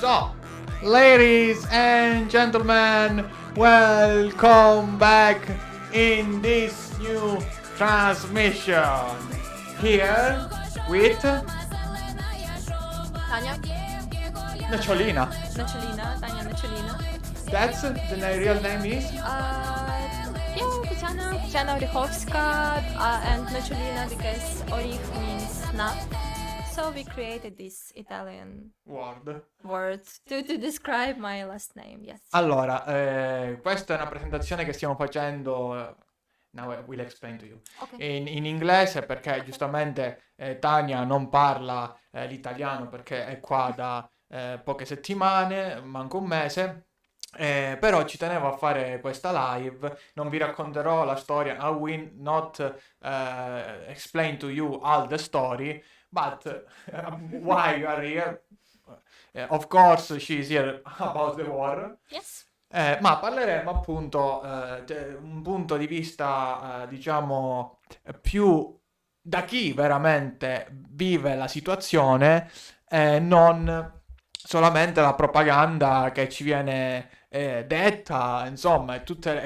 So, ladies and gentlemen, welcome back in this new transmission. Here with Tanya Nociolina. Tanya Nociolina. That's the real name is? Tatiana Orychowska, and Nociolina because Orich means nut. So we created this Italian word to describe my last name, yes. Allora, questa è una presentazione che stiamo facendo. Now I will explain to you. Okay. In inglese perché giustamente Tania non parla l'italiano perché è qua da poche settimane, manco un mese. Però ci tenevo a fare questa live. Non vi racconterò la storia. I will not explain to you all the story, but why you are here. Of course, she's here about the war. Yes. Ma parleremo appunto un punto di vista, diciamo, più da chi veramente vive la situazione, non solamente la propaganda che ci viene detta, insomma, è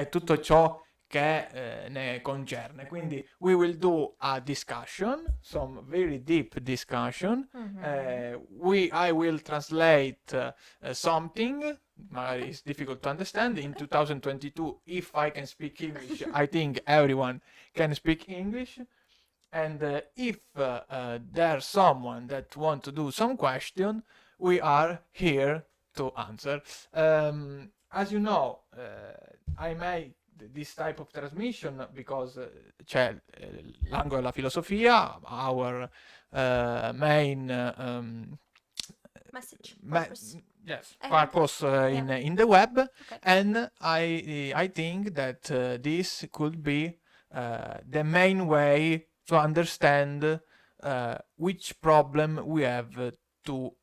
tutto ciò che ne concerne. Quindi we will do a discussion, some very deep discussion. I will translate something. It's difficult to understand. In 2022, if I can speak English, I think everyone can speak English. And if there's someone that want to do some question, we are here to answer. As you know, I made this type of transmission because c'è l'angolo della filosofia, our main Message. purpose in the web, Okay. and I think that this could be the main way to understand which problem we have to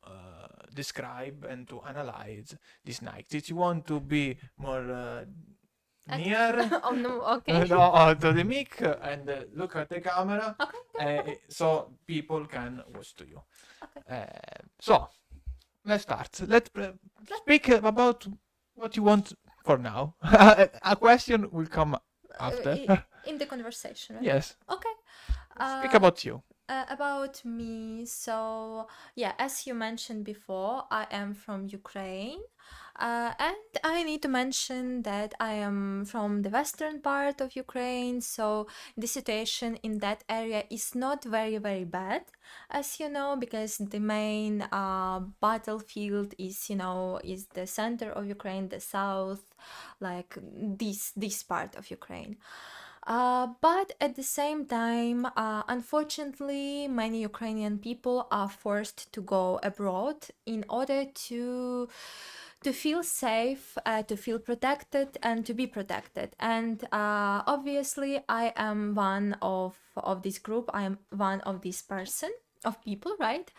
describe and to analyze this night. If you want to be more near Oh no, okay. to the mic and look at the camera, Okay. so people can watch to you. Okay. So let's start. Let's speak about what you want for now. A question will come after. In the conversation, right? Yes. Okay. Speak about you. About me, so yeah, as you mentioned before, I am from Ukraine, and I need to mention that I am from the western part of Ukraine, so the situation in that area is not very, very bad, as you know, because the main battlefield is, is the center of Ukraine, the south, like this part of Ukraine. But at the same time, unfortunately, many Ukrainian people are forced to go abroad in order to feel safe, to feel protected, and to be protected. And obviously, I am one of this group. I am one of this of people, right?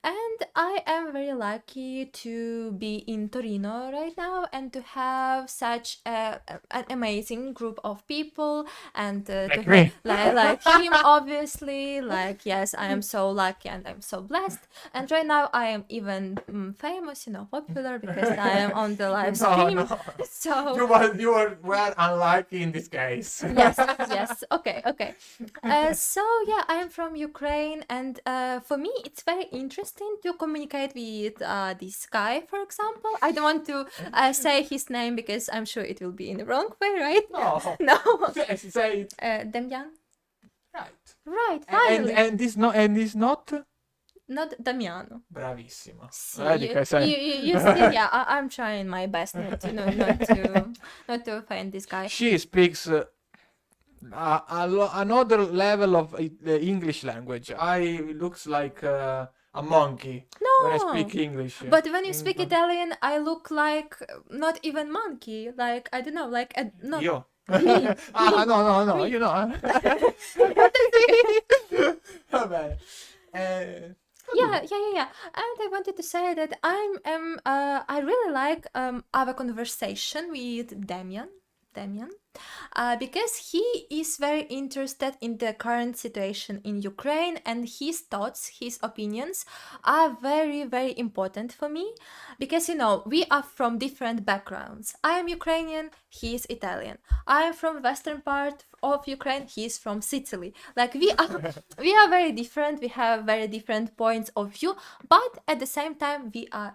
And I am very lucky to be in Torino right now and to have such an amazing group of people and to Like me. like him, obviously. Like, yes, I am so lucky and I'm so blessed. And right now I am even famous, popular because I am on the live stream. No. So You were unlucky in this case. yes, okay. So yeah, I am from Ukraine, and for me it's very interesting to communicate with this guy, for example. I don't want to say his name because I'm sure it will be in the wrong way, right? No. No. Say it. Damian. Right. Finally. And this not Not Damiano. bravissimo. Sì, Vedi che sei- you see, yeah, I'm trying my best not to offend this guy. She speaks another level of the English language. I looks like a monkey when I No. speak English. But when you speak Mm. Italian, I look like not even monkey. Like, I don't know, like not Io? Me. No, Me. you know. Va bene. Yeah. And I wanted to say that I really like our conversation with Damian. Damian, because he is very interested in the current situation in Ukraine, and his thoughts, his opinions are very, very important for me, because we are from different backgrounds. I am Ukrainian, he is Italian. I am from western part of Ukraine, he is from Sicily. Like we are very different, we have very different points of view, but at the same time we are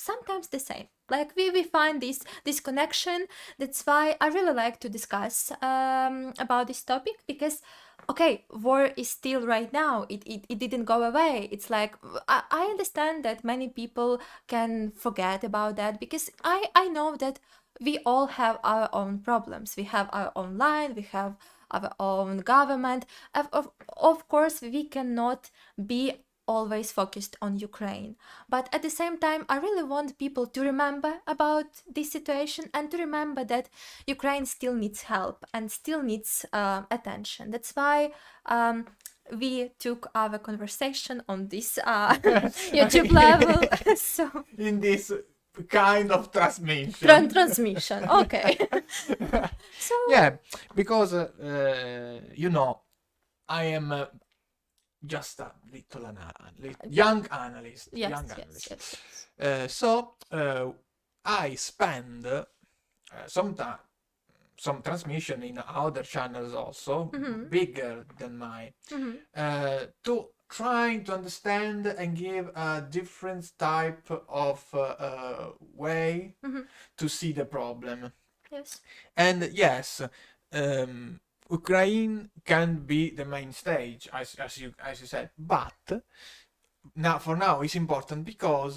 sometimes the same. Like we find this connection. That's why I really like to discuss about this topic, because okay, war is still right now. It didn't go away. It's like I understand that many people can forget about that, because I know that we all have our own problems. We have our own line, we have our own government. Of course, we cannot be always focused on Ukraine. But at the same time, I really want people to remember about this situation, and to remember that Ukraine still needs help and still needs attention. That's why we took our conversation on this YouTube level. So In this kind of transmission. transmission. Okay. So Yeah, because I am just a young analyst. yes, Young yes, analyst. yes. So I spend some transmission in other channels also, Mhm. bigger than mine, Mhm. to trying to understand and give a different type of way Mhm. to see the problem. Yes. And yes, Ukraine can be the main stage, as you said, but now for now it's important because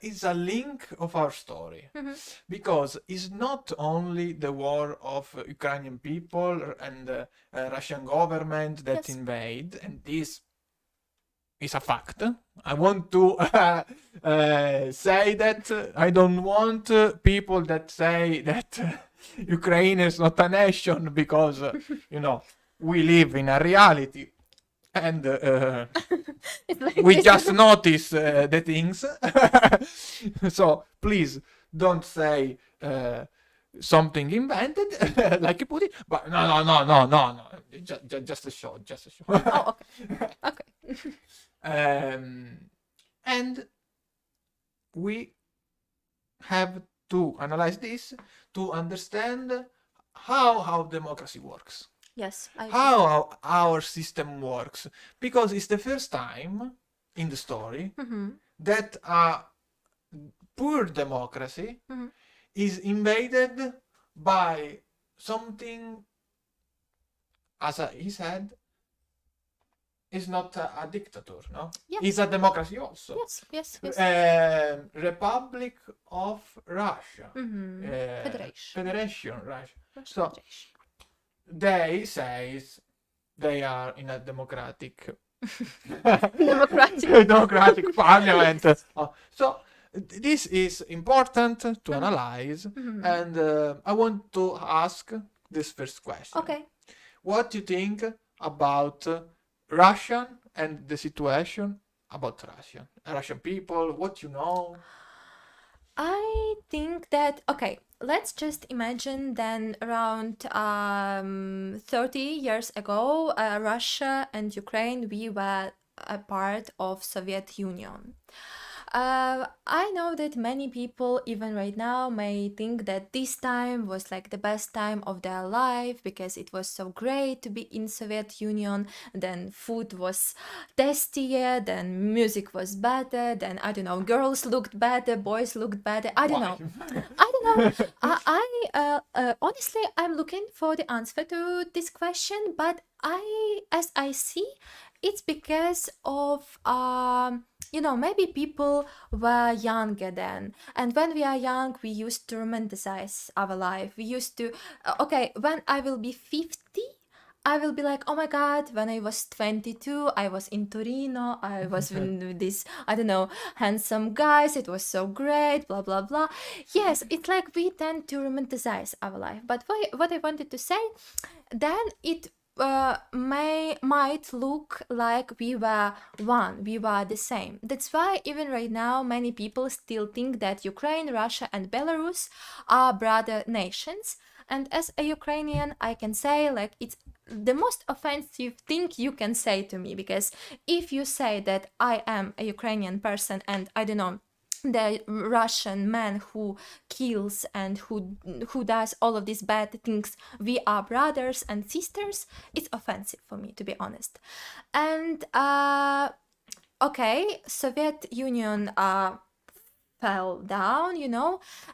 it's a link of our story. Mhm. Because it's not only the war of Ukrainian people and Russian government that Yes. invade, and this is a fact. I want to say that I don't want people that say that Ukraine is not a nation, because we live in a reality, and It's like we this. just notice the things. So please don't say something invented, like you put it. But no. Just a show, just a show. Oh, okay. Okay. And we have to analyze this to understand how democracy works, Yes, I agree. how our system works, because it's the first time in the story Mhm. that a poor democracy Mhm. is invaded by something, as he said, is not a dictator, no? Yes. It's a democracy also. Yes. Yes. Republic of Russia. Mhm. Federation. Federation, Russia. Russian So Federation. they says they are in a democratic Democratic. democratic parliament. So this is important to Mhm. analyze, Mhm. and I want to ask this first question. Okay. What do you think about Russian and the situation about Russian people? What you know? I think that okay, let's just imagine then around 30 years ago, Russia and Ukraine, we were a part of Soviet Union. I know that many people, even right now, may think that this time was like the best time of their life because it was so great to be in Soviet Union. Then food was tastier, then music was better, then I don't know, girls looked better, boys looked better. I don't know. I don't know. Honestly, I'm looking for the answer to this question, but as I see, it's because of maybe people were younger then, and when we are young, we used to romanticize our life. We used to, okay, when I will be 50. I will be like, oh my God, when I was 22, I was in Torino, I was with this, I don't know, handsome guys, it was so great, blah, blah, blah. Yes, it's like we tend to romanticize our life. But what I wanted to say, then it might look like we were one, we were the same. That's why even right now, many people still think that Ukraine, Russia, and Belarus are brother nations. And as a Ukrainian, I can say like it's the most offensive thing you can say to me, because if you say that I am a Ukrainian person and I don't know, the Russian man who kills and who does all of these bad things, we are brothers and sisters, it's offensive for me, to be honest. And okay, Soviet Union fell down,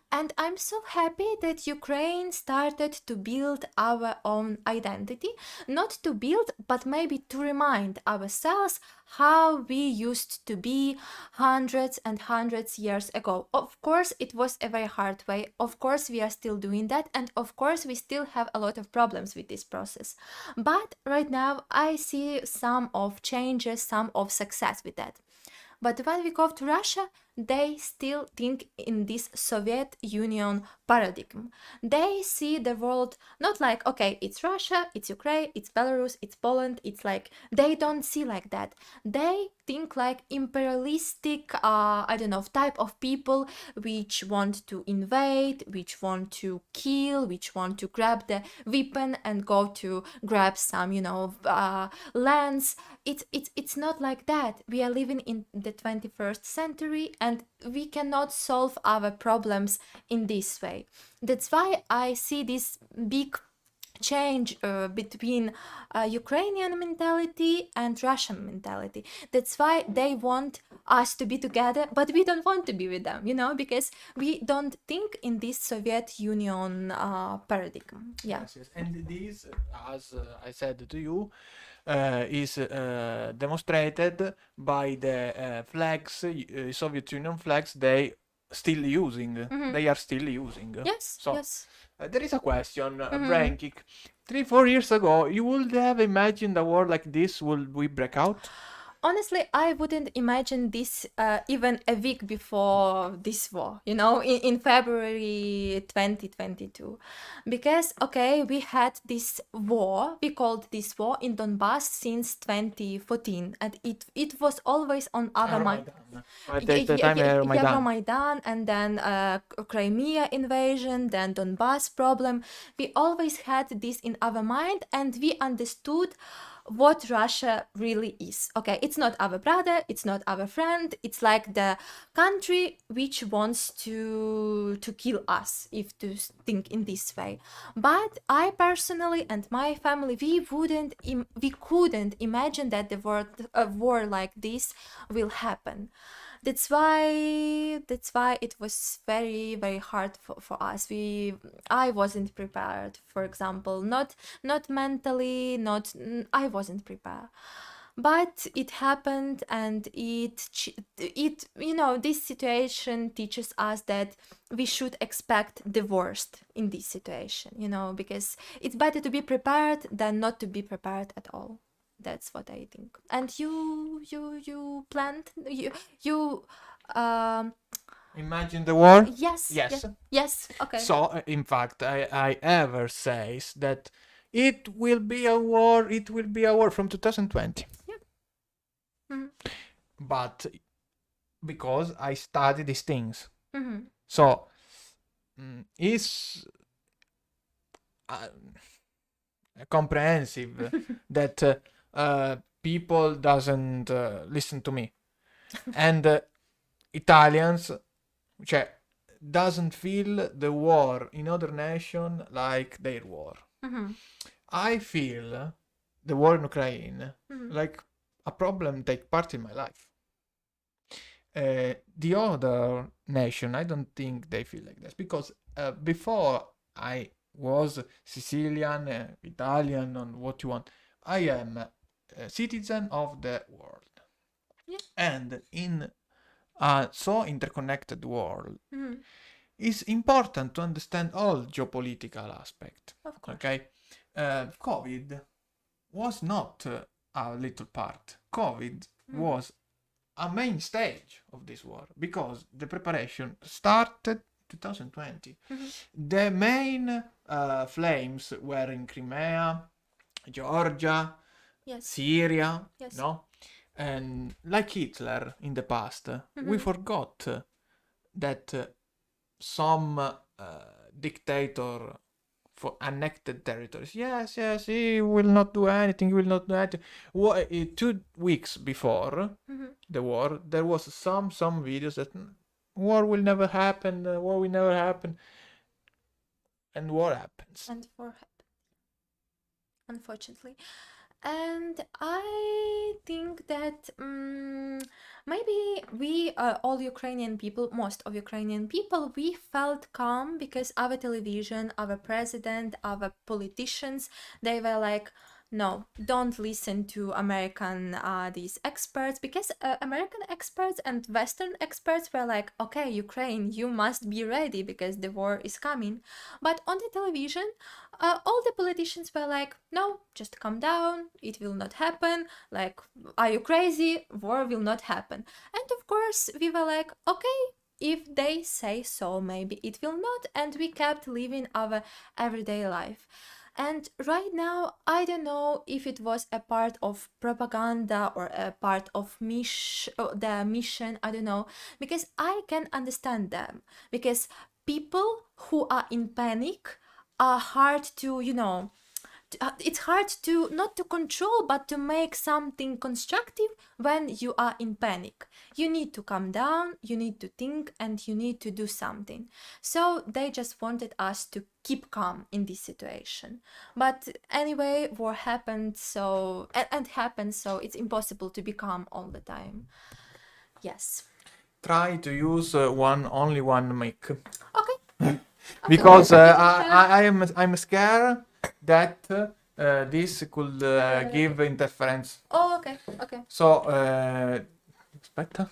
and I'm so happy that Ukraine started to build our own identity, not to build, but maybe to remind ourselves how we used to be hundreds and hundreds years ago. Of course, it was a very hard way. Of course, we are still doing that, and of course, we still have a lot of problems with this process. But right now, I see some of changes, some of success with that. But when we go to Russia, they still think in this Soviet Union paradigm. They see the world not like, okay, it's Russia, it's Ukraine, it's Belarus, it's Poland, it's like, they don't see like that. They think like imperialistic, type of people which want to invade, which want to kill, which want to grab the weapon and go to grab some, lands. It's not like that. We are living in the 21st century and we cannot solve our problems in this way. That's why I see this big change between Ukrainian mentality and Russian mentality. That's why they want us to be together, but we don't want to be with them, because we don't think in this Soviet Union paradigm. Yeah. Yes. And this, as I said to you, is demonstrated by the flags, Soviet Union flags they still using. They are still using. Yes, So yes. there is a question, Brankic. 3-4 years ago, you would have imagined a war like this would we break out? Honestly, I wouldn't imagine this even a week before this war, in February 2022. Because, okay, we had this war, we called this war in Donbass since 2014, and it was always on our mind. At the time, Maidan. Euromaidan, and then Crimea invasion, then Donbass problem. We always had this in our mind, and we understood what Russia really is. Okay, it's not our brother, it's not our friend, it's like the country which wants to kill us, if to think in this way. But I personally and my family, we couldn't imagine that a war like this will happen. That's why it was very, very hard for us. I wasn't prepared, for example, not mentally, I wasn't prepared. But it happened, and this situation teaches us that we should expect the worst in this situation, because it's better to be prepared than not to be prepared at all. That's what I think. And you planned you Imagine the war? yes. Yes. Okay. So, in fact, I ever says that it will be a war from 2020. Yeah. Mm-hmm. But because I study these things. Mm-hmm. So, it's comprehensive that people doesn't listen to me. And Italians, cioè, doesn't feel the war in other nation like their war. Mm-hmm. I feel the war in Ukraine like a problem take part in my life. The other nation, I don't think they feel like this, because before I was Sicilian, Italian, and what you want, I am a citizen of the world. Yeah. And in a so interconnected world, Mm-hmm. it's important to understand all geopolitical aspects. Of course. Okay, COVID was not a little part. COVID was a main stage of this war, because the preparation started 2020. The main flames were in Crimea, Georgia, Yes. Syria, Yes. no? And like Hitler in the past, we forgot that some dictator for annected territories. Yes, yes, he will not do anything. He will not do anything. 2 weeks before the war, there was some videos that war will never happen. War will never happen, and war happens. And for unfortunately. And I think that maybe we, all Ukrainian people, most of Ukrainian people, we felt calm because our television, our president, our politicians, they were like, no, don't listen to American these experts, because American experts and Western experts were like, okay, Ukraine, you must be ready because the war is coming. But on the television, all the politicians were like, no, just calm down, it will not happen, like, are you crazy, war will not happen. And of course we were like, okay, if they say so, maybe it will not, and we kept living our everyday life. And right now, I don't know if it was a part of propaganda or a part of the mission, I don't know, because I can understand them, because people who are in panic are hard to, it's hard to not to control but to make something constructive when you are in panic. You need to calm down, you need to think, and you need to do something. So they just wanted us to keep calm in this situation. But anyway, war happened, so and happened, so it's impossible to be calm all the time. Yes. Try to use only one mic. Okay. Because I'm scared that this could give interference. Oh, okay. So aspetta.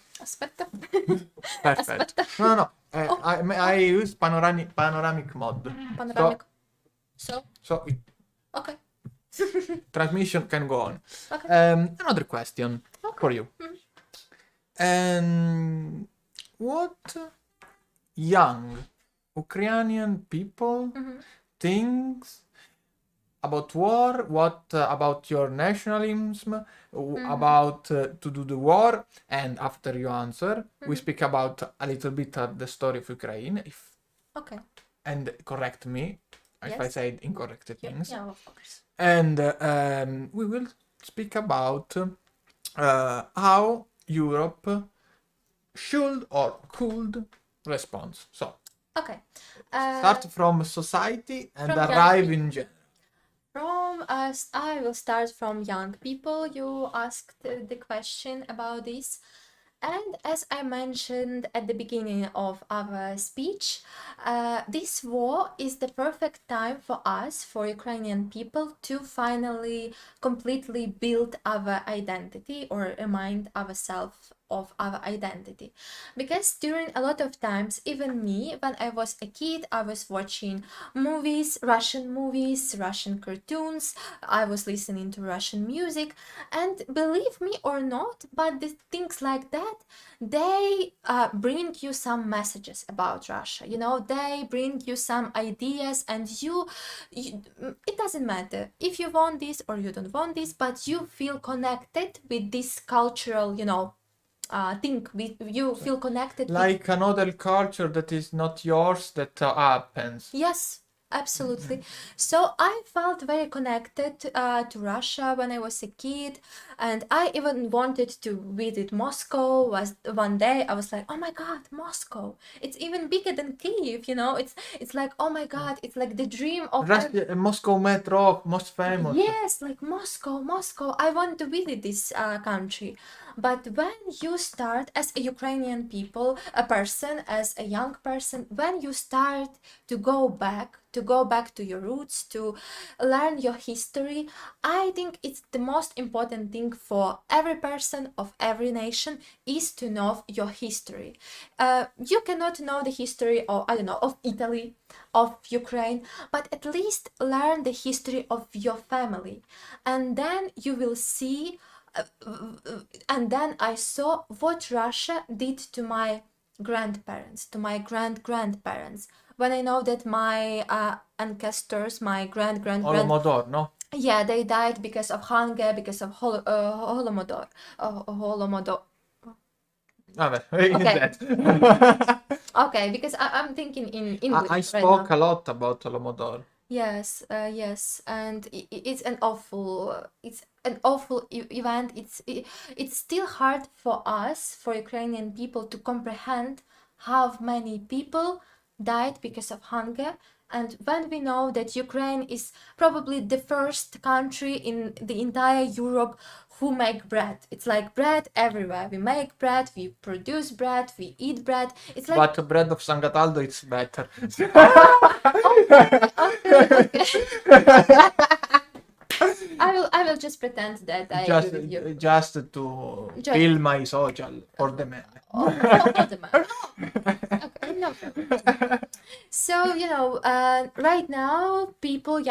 Perfect. No. I use panoramic mode. Panoramic. So okay. Transmission can go on. Okay. Another question for you. What young Ukrainian people thinks about war? What about your nationalism? About to do the war? And after you answer, we speak about a little bit of the story of Ukraine. Okay. And correct me if I said incorrect things. Yeah, of course. And we will speak about how Europe should or could respond. So, okay. Start from society and from arrive in general. From us, I will start from young people. You asked the question about this. And as I mentioned at the beginning of our speech, this war is the perfect time for us, for Ukrainian people, to finally completely build our identity or remind ourselves of our identity. Because during a lot of times, even me, when I was a kid, I was watching movies, Russian cartoons, I was listening to Russian music, and believe me or not, but the things like that, they bring you some messages about Russia, they bring you some ideas, and you it doesn't matter if you want this or you don't want this, but you feel connected with this cultural, you feel connected like another culture that is not yours that happens. Yes, absolutely. So I felt very connected to Russia when I was a kid, and I even wanted to visit Moscow. One day I was like, oh my God, Moscow! It's even bigger than Kyiv, It's like, oh my God, it's like the dream of Moscow Metro, most famous. Yes, like Moscow. I want to visit this country. But when you start as a Ukrainian people, as a young person, when you start to go back to your roots, to learn your history, I think it's the most important thing for every person of every nation is to know your history. You cannot know the history of, of Italy, of Ukraine, but at least learn the history of your family. And then you will see and then I saw what Russia did to my grandparents, to my grandparents. When I know that my ancestors, my Holodomor, no? Yeah, they died because of hunger, because of Holodomor. Okay. Okay, because I'm thinking in English I right spoke now. a lot about Holodomor. Yes, and it's an awful event. It's still hard for us, for Ukrainian people, to comprehend how many people died because of hunger. And when we know that Ukraine is probably the first country in the entire Europe who make bread. It's like bread everywhere. We make bread, we produce bread, we eat bread. It's like But bread of San Cataldo, it's better. okay. I will just pretend that I just, agree with you. just to Just fill my social for the man. for the man. Okay, no problem. So, right now,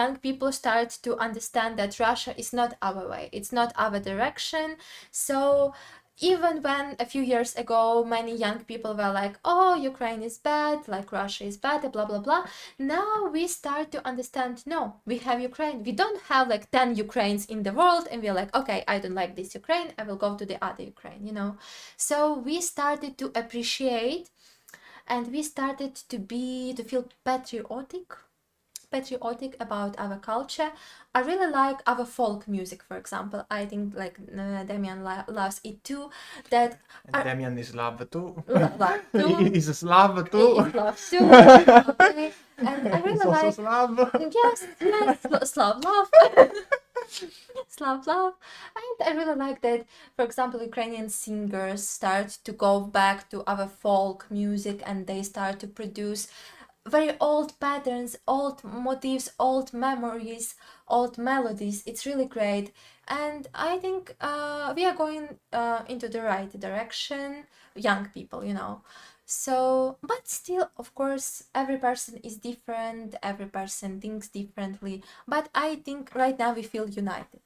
young people start to understand that Russia is not our way, it's not our direction. So, even when a few years ago many young people were like, oh, Ukraine is bad, like Russia is bad, blah, blah, blah, now we start to understand, no, we have Ukraine. We don't have like 10 Ukraines in the world and we're like, okay, I don't like this Ukraine, I will go to the other Ukraine. So we started to appreciate and we started to feel patriotic about our culture. I really like our folk music, for example. I think like Damian loves it too. That Damian is love too. love too. He's a Slav He too. is love too. Okay, and I He's really also like Slav. yes, Slav love. Slav love. And I really like that, for example, Ukrainian singers start to go back to our folk music and they start to produce very old patterns, old motifs, old memories, old melodies. It's really great. And I think we are going into the right direction, young people. So, but still, of course, every person is different, every person thinks differently. But I think right now we feel united.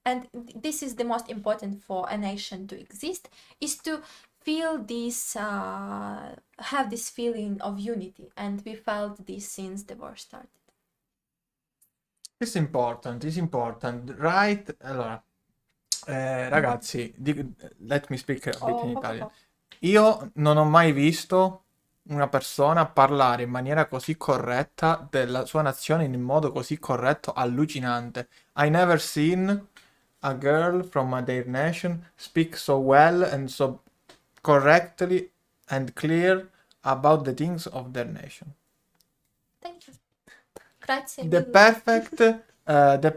And this is the most important for a nation to exist, is to feel this, have this feeling of unity. And we felt this since the war started. It's important, right? Allora, ragazzi, let me speak a bit in Italian. Io non ho mai visto una persona parlare in maniera così corretta della sua nazione in modo così corretto, allucinante. I never seen a girl from their nation speak so well and so correctly and clear about the things of their nation. Thank you. Grazie The mille.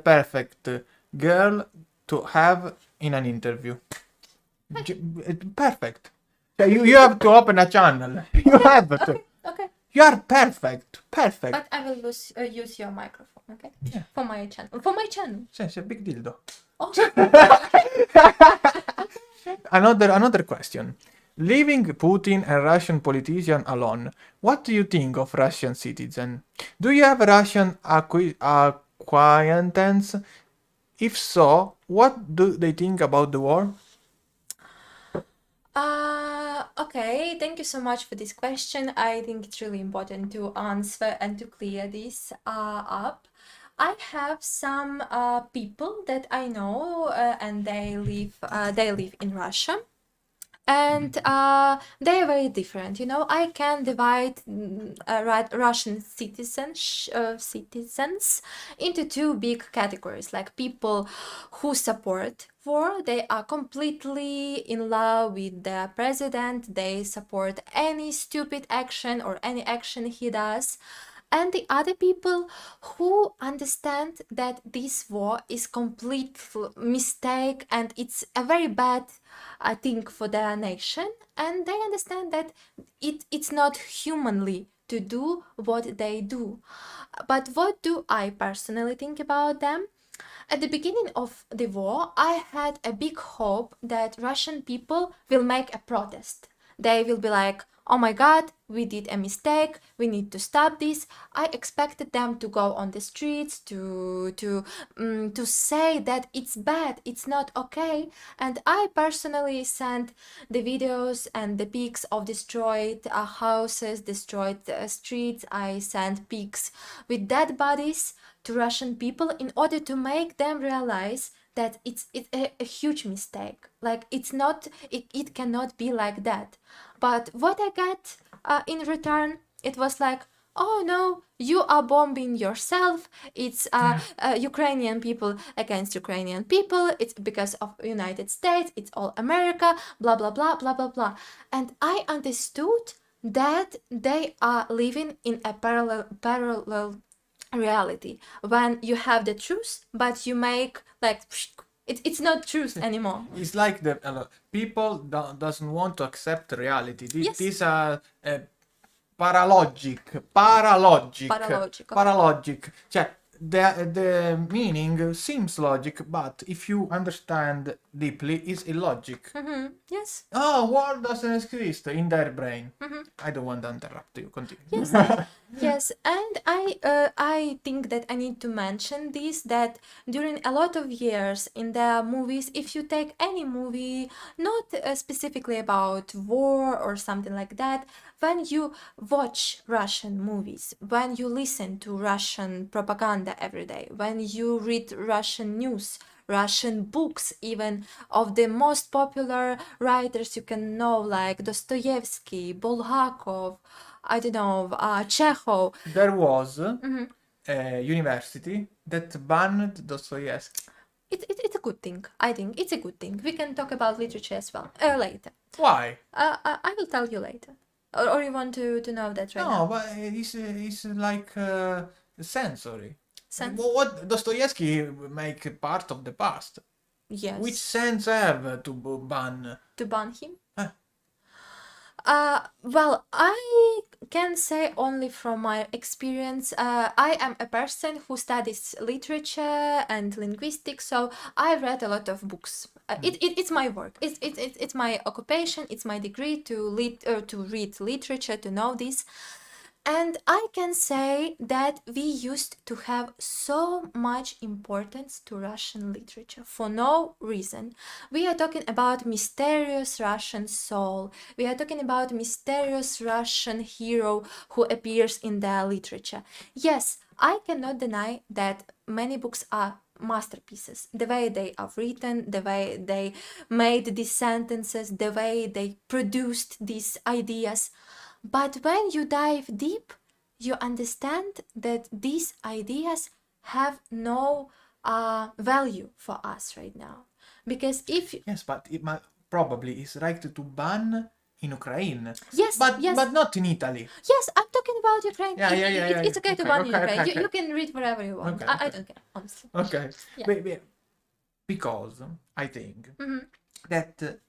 perfect girl to have in an interview. Perfect. You have to open a channel. You have to. Okay. You are perfect. Perfect. But I will use your microphone, okay? Yeah. For my channel. For my channel. It's a big dildo. Oh. Another question. Leaving Putin and Russian politician alone, what do you think of Russian citizen? Do you have Russian acquaintance? If so, what do they think about the war? Okay, thank you so much for this question. I think it's really important to answer and to clear this up. I have some people that I know, and they live in Russia. And they are very different. I can divide Russian citizens into two big categories, like people who support war. They are completely in love with their president. They support any stupid action or any action he does. And the other people who understand that this war is complete mistake and it's a very bad thing for their nation, and they understand that it's not humanly to do what they do. But what do I personally think about them? At the beginning of the war, I had a big hope that Russian people will make a protest. They will be like, oh my god, we did a mistake, we need to stop this. I expected them to go on the streets to say that it's bad, it's not okay. And I personally sent the videos and the pics of destroyed houses, destroyed streets. I sent pics with dead bodies to Russian people in order to make them realize that it's a huge mistake. Like it cannot be like that. But what I got in return, it was like, oh no, you are bombing yourself. It's Ukrainian people against Ukrainian people. It's because of United States. It's all America. Blah blah blah blah blah blah. And I understood that they are living in a parallel reality when you have the truth, but you make like it's not truth anymore. It's like the people doesn't want to accept reality. Yes. These are paralogic. Cioè, the meaning seems logic, but if you understand deeply, is illogic. Yes. Oh, war doesn't exist in their brain. I don't want to interrupt you. Continue. Yes. Yes, and I think that I need to mention this, that during a lot of years in the movies, if you take any movie, not specifically about war or something like that, when you watch Russian movies, when you listen to Russian propaganda every day, when you read Russian news, Russian books, even of the most popular writers you can know, like Dostoevsky, Bulgakov, I don't know, Chekhov. There was a university that banned Dostoevsky. It's a good thing. I think it's a good thing. We can talk about literature as well later. Why? I will tell you later. Or you want to know that right now? No, but it's like sensory. Sense? What Dostoevsky make part of the past. Yes. Which sense have to ban? To ban him? Huh. Well, I can say only from my experience. I am a person who studies literature and linguistics, so I read a lot of books. It's my work. It's my occupation. It's my degree to read literature, to know this. And I can say that we used to have so much importance to Russian literature for no reason. We are talking about mysterious Russian soul. We are talking about mysterious Russian hero who appears in the literature. Yes, I cannot deny that many books are masterpieces. The way they are written, the way they made these sentences, the way they produced these ideas. But when you dive deep, you understand that these ideas have no value for us right now. Because if... Yes, but it probably is right to ban in Ukraine. Yes, but yes. But not in Italy. Yes, I'm talking about Ukraine. Yeah. It's okay to ban in Ukraine. You can read wherever you want. Okay, I don't care, honestly. Okay. Yeah. Because I think that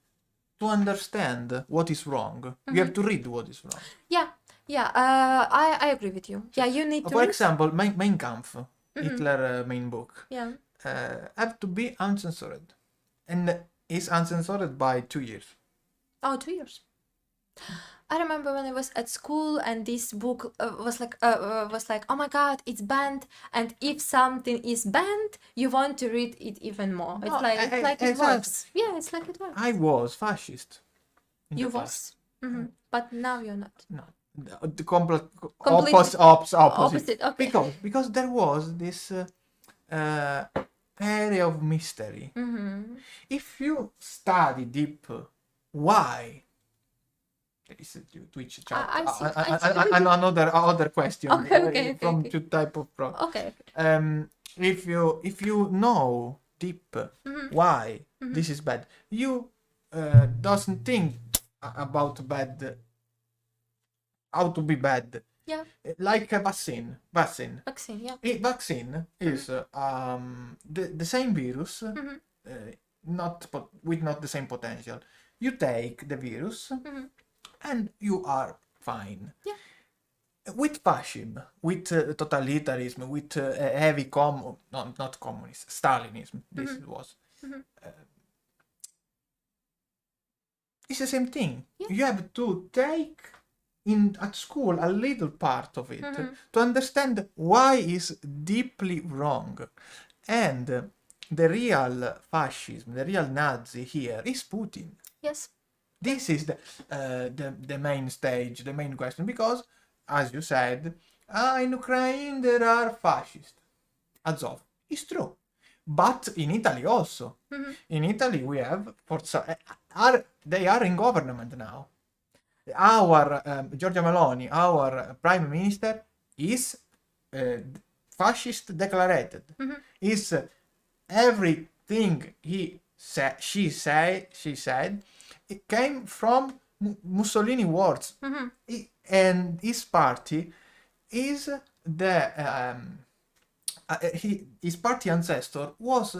to understand what is wrong, you have to read what is wrong. Yeah, I agree with you. Yeah, you need to For read. example, Mein Kampf, Hitler main book, Yeah. have to be uncensored. And is uncensored by 2 years. Oh, 2 years. I remember when I was at school and this book was like, oh my God, it's banned. And if something is banned, you want to read it even more. It's No, like it exactly. works. Yeah, it's like it works. I was fascist. in You the past. was. But now you're not. No, the complete Completely opposite. Opposite, okay. Because there was this area of mystery. If you study deep, why? Is it Twitch chat? I see. Another question. Okay, from okay. two type of pro. Okay. If you know deep why this is bad, you doesn't think about bad, how to be bad. Yeah. Like a vaccine. Vaccine, yeah. Vaccine is the same virus, with not the same potential. You take the virus and you are fine. Yeah. With fascism, with totalitarianism, with heavy not communist, Stalinism, this was. It's the same thing. Yeah. You have to take at school a little part of it to understand why is deeply wrong. And the real fascism, the real Nazi here is Putin. Yes. This is the main stage, the main question, because, as you said, in Ukraine there are fascists. Azov. It's true. But in Italy also. In Italy we have, they are in government now. Our Giorgia Meloni, our prime minister, is fascist declared. Mhm. Is everything she said, it came from Mussolini words. Mhm. And his party is his party ancestor was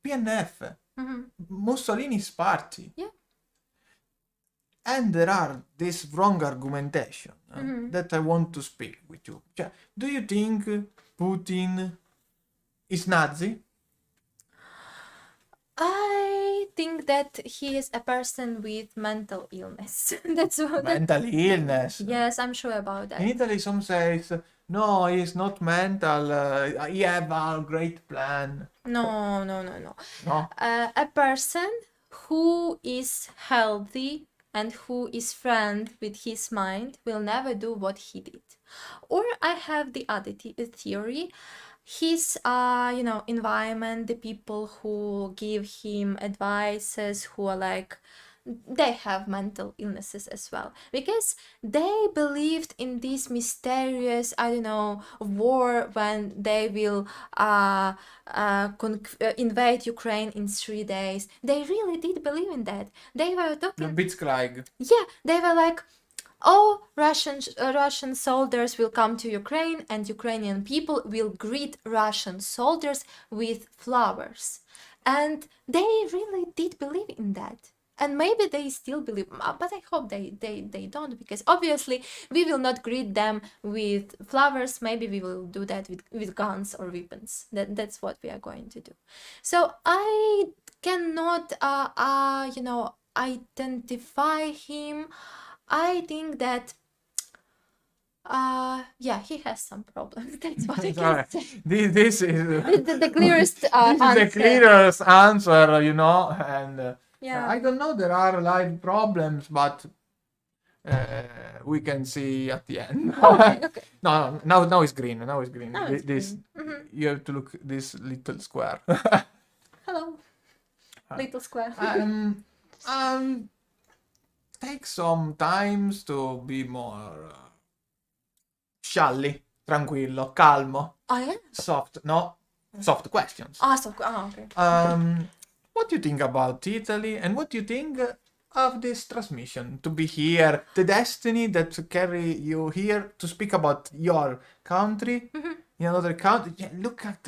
PNF, Mhm. Mussolini's party. Yeah. And there are this wrong argumentation Mhm. that I want to speak with you. Do you think Putin is Nazi? I think that he is a person with mental illness. That's what. Mental illness. Yes, I'm sure about that. In Italy, some says, no, he's not mental. He have a great plan. No. No, A person who is healthy and who is friend with his mind will never do what he did. Or I have the other theory. His environment, the people who give him advices, who are like, they have mental illnesses as well, because they believed in this mysterious, I don't know, war when they will invade Ukraine in 3 days. They really did believe in that. They were talking. Blitzkrieg. Yeah, they were like, oh, Russian soldiers will come to Ukraine, and Ukrainian people will greet Russian soldiers with flowers. And they really did believe in that. And maybe they still believe, but I hope they don't, because obviously we will not greet them with flowers. Maybe we will do that with guns or weapons. That's what we are going to do. So I cannot, identify him. I think that yeah, he has some problems. That's what I Sorry. can say. This is The clearest this is answer. the clearest answer, you know. And Yeah. I don't know. There are live problems, but we can see at the end. Okay. No, now it's green. Now it's green. Now it's This green. Mhm. you have to look this little square. Hello, little square. Take some times to be more scialli, tranquillo, calmo, Oh yeah. soft questions. Okay. What do you think about Italy, and what do you think of this transmission to be here, the destiny that carry you here to speak about your country in another country? Yeah, look at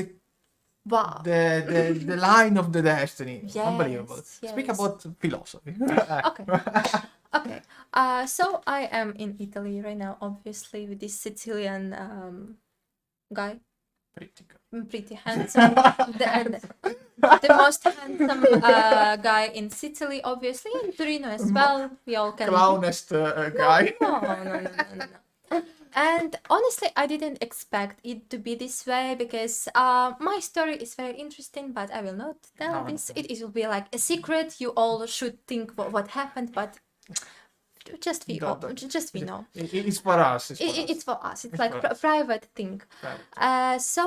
Wow. the line of the destiny. Yes, Unbelievable. Speak yes. about philosophy. Okay. Okay. So I am in Italy right now, obviously, with this Sicilian guy. Pretty handsome. The most handsome guy in Sicily, obviously, in Torino as well. We all can. Clownest guy. No. And honestly, I didn't expect it to be this way, because my story is very interesting, but I will not tell No. this. It will be like a secret. You all should think what happened, but just we know. It's for us. It's for us. It's like for us. private thing. Private. So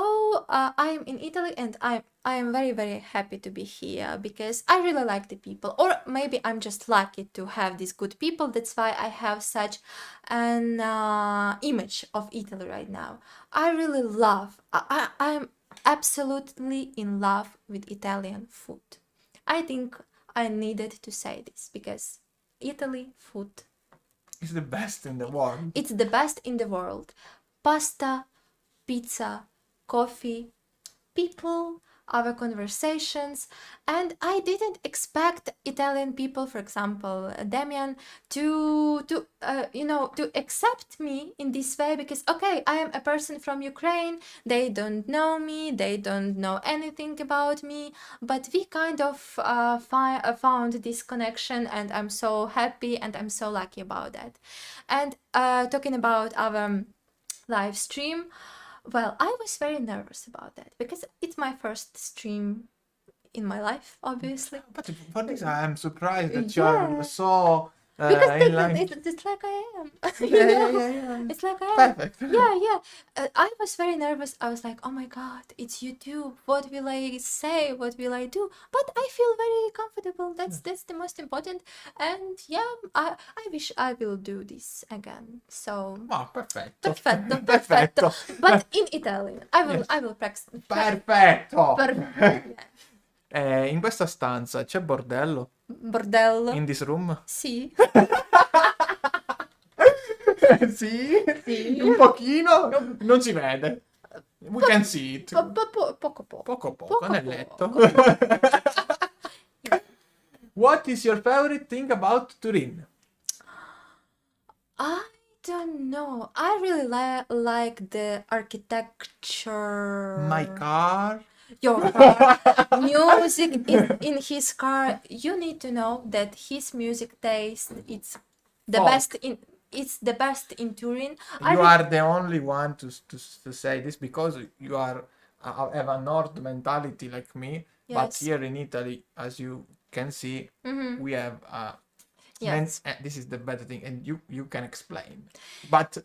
I am in Italy, and I am very, very happy to be here, because I really like the people, or maybe I'm just lucky to have these good people. That's why I have such an image of Italy right now. I really love. I'm absolutely in love with Italian food. I think I needed to say this, because Italy food, It's the best in the world. it's the best in the world. Pasta, pizza, coffee, people, our conversations. And I didn't expect Italian people, for example, Damian, to accept me in this way, because okay, I am a person from Ukraine. They don't know me. They don't know anything about me. But we kind of found this connection, and I'm so happy, and I'm so lucky about that. And talking about our live stream, well, I was very nervous about that, because it's my first stream in my life, obviously. But for this, I am surprised that you're so Because in line. it's like I am. You Yeah, yeah, know? yeah, yeah. It's like I am. Perfect. Yeah. I was very nervous. I was like, oh my God, it's YouTube. What will I say? What will I do? But I feel very comfortable. That's the most important. And yeah, I wish I will do this again. So Oh, perfetto. perfetto, perfetto. Perfetto. But in Italian. Yes. I will practice. Perfetto. Yeah. In questa stanza c'è bordello? Bordello. In this room? Sì. Sì? Sì. Un pochino? Non si vede. We can see it. Poco poco. Poco nel letto. Poco. What is your favorite thing about Turin? I don't know. I really like the architecture. My car. Your car. Music in his car. You need to know that his music taste it's the Folk. best in it's the best in Turin. You are the only one to say this because you are have a North mentality like me. But Yes. here in Italy, as you can see, Mhm. we have Yes. this is the better thing, and you can explain. But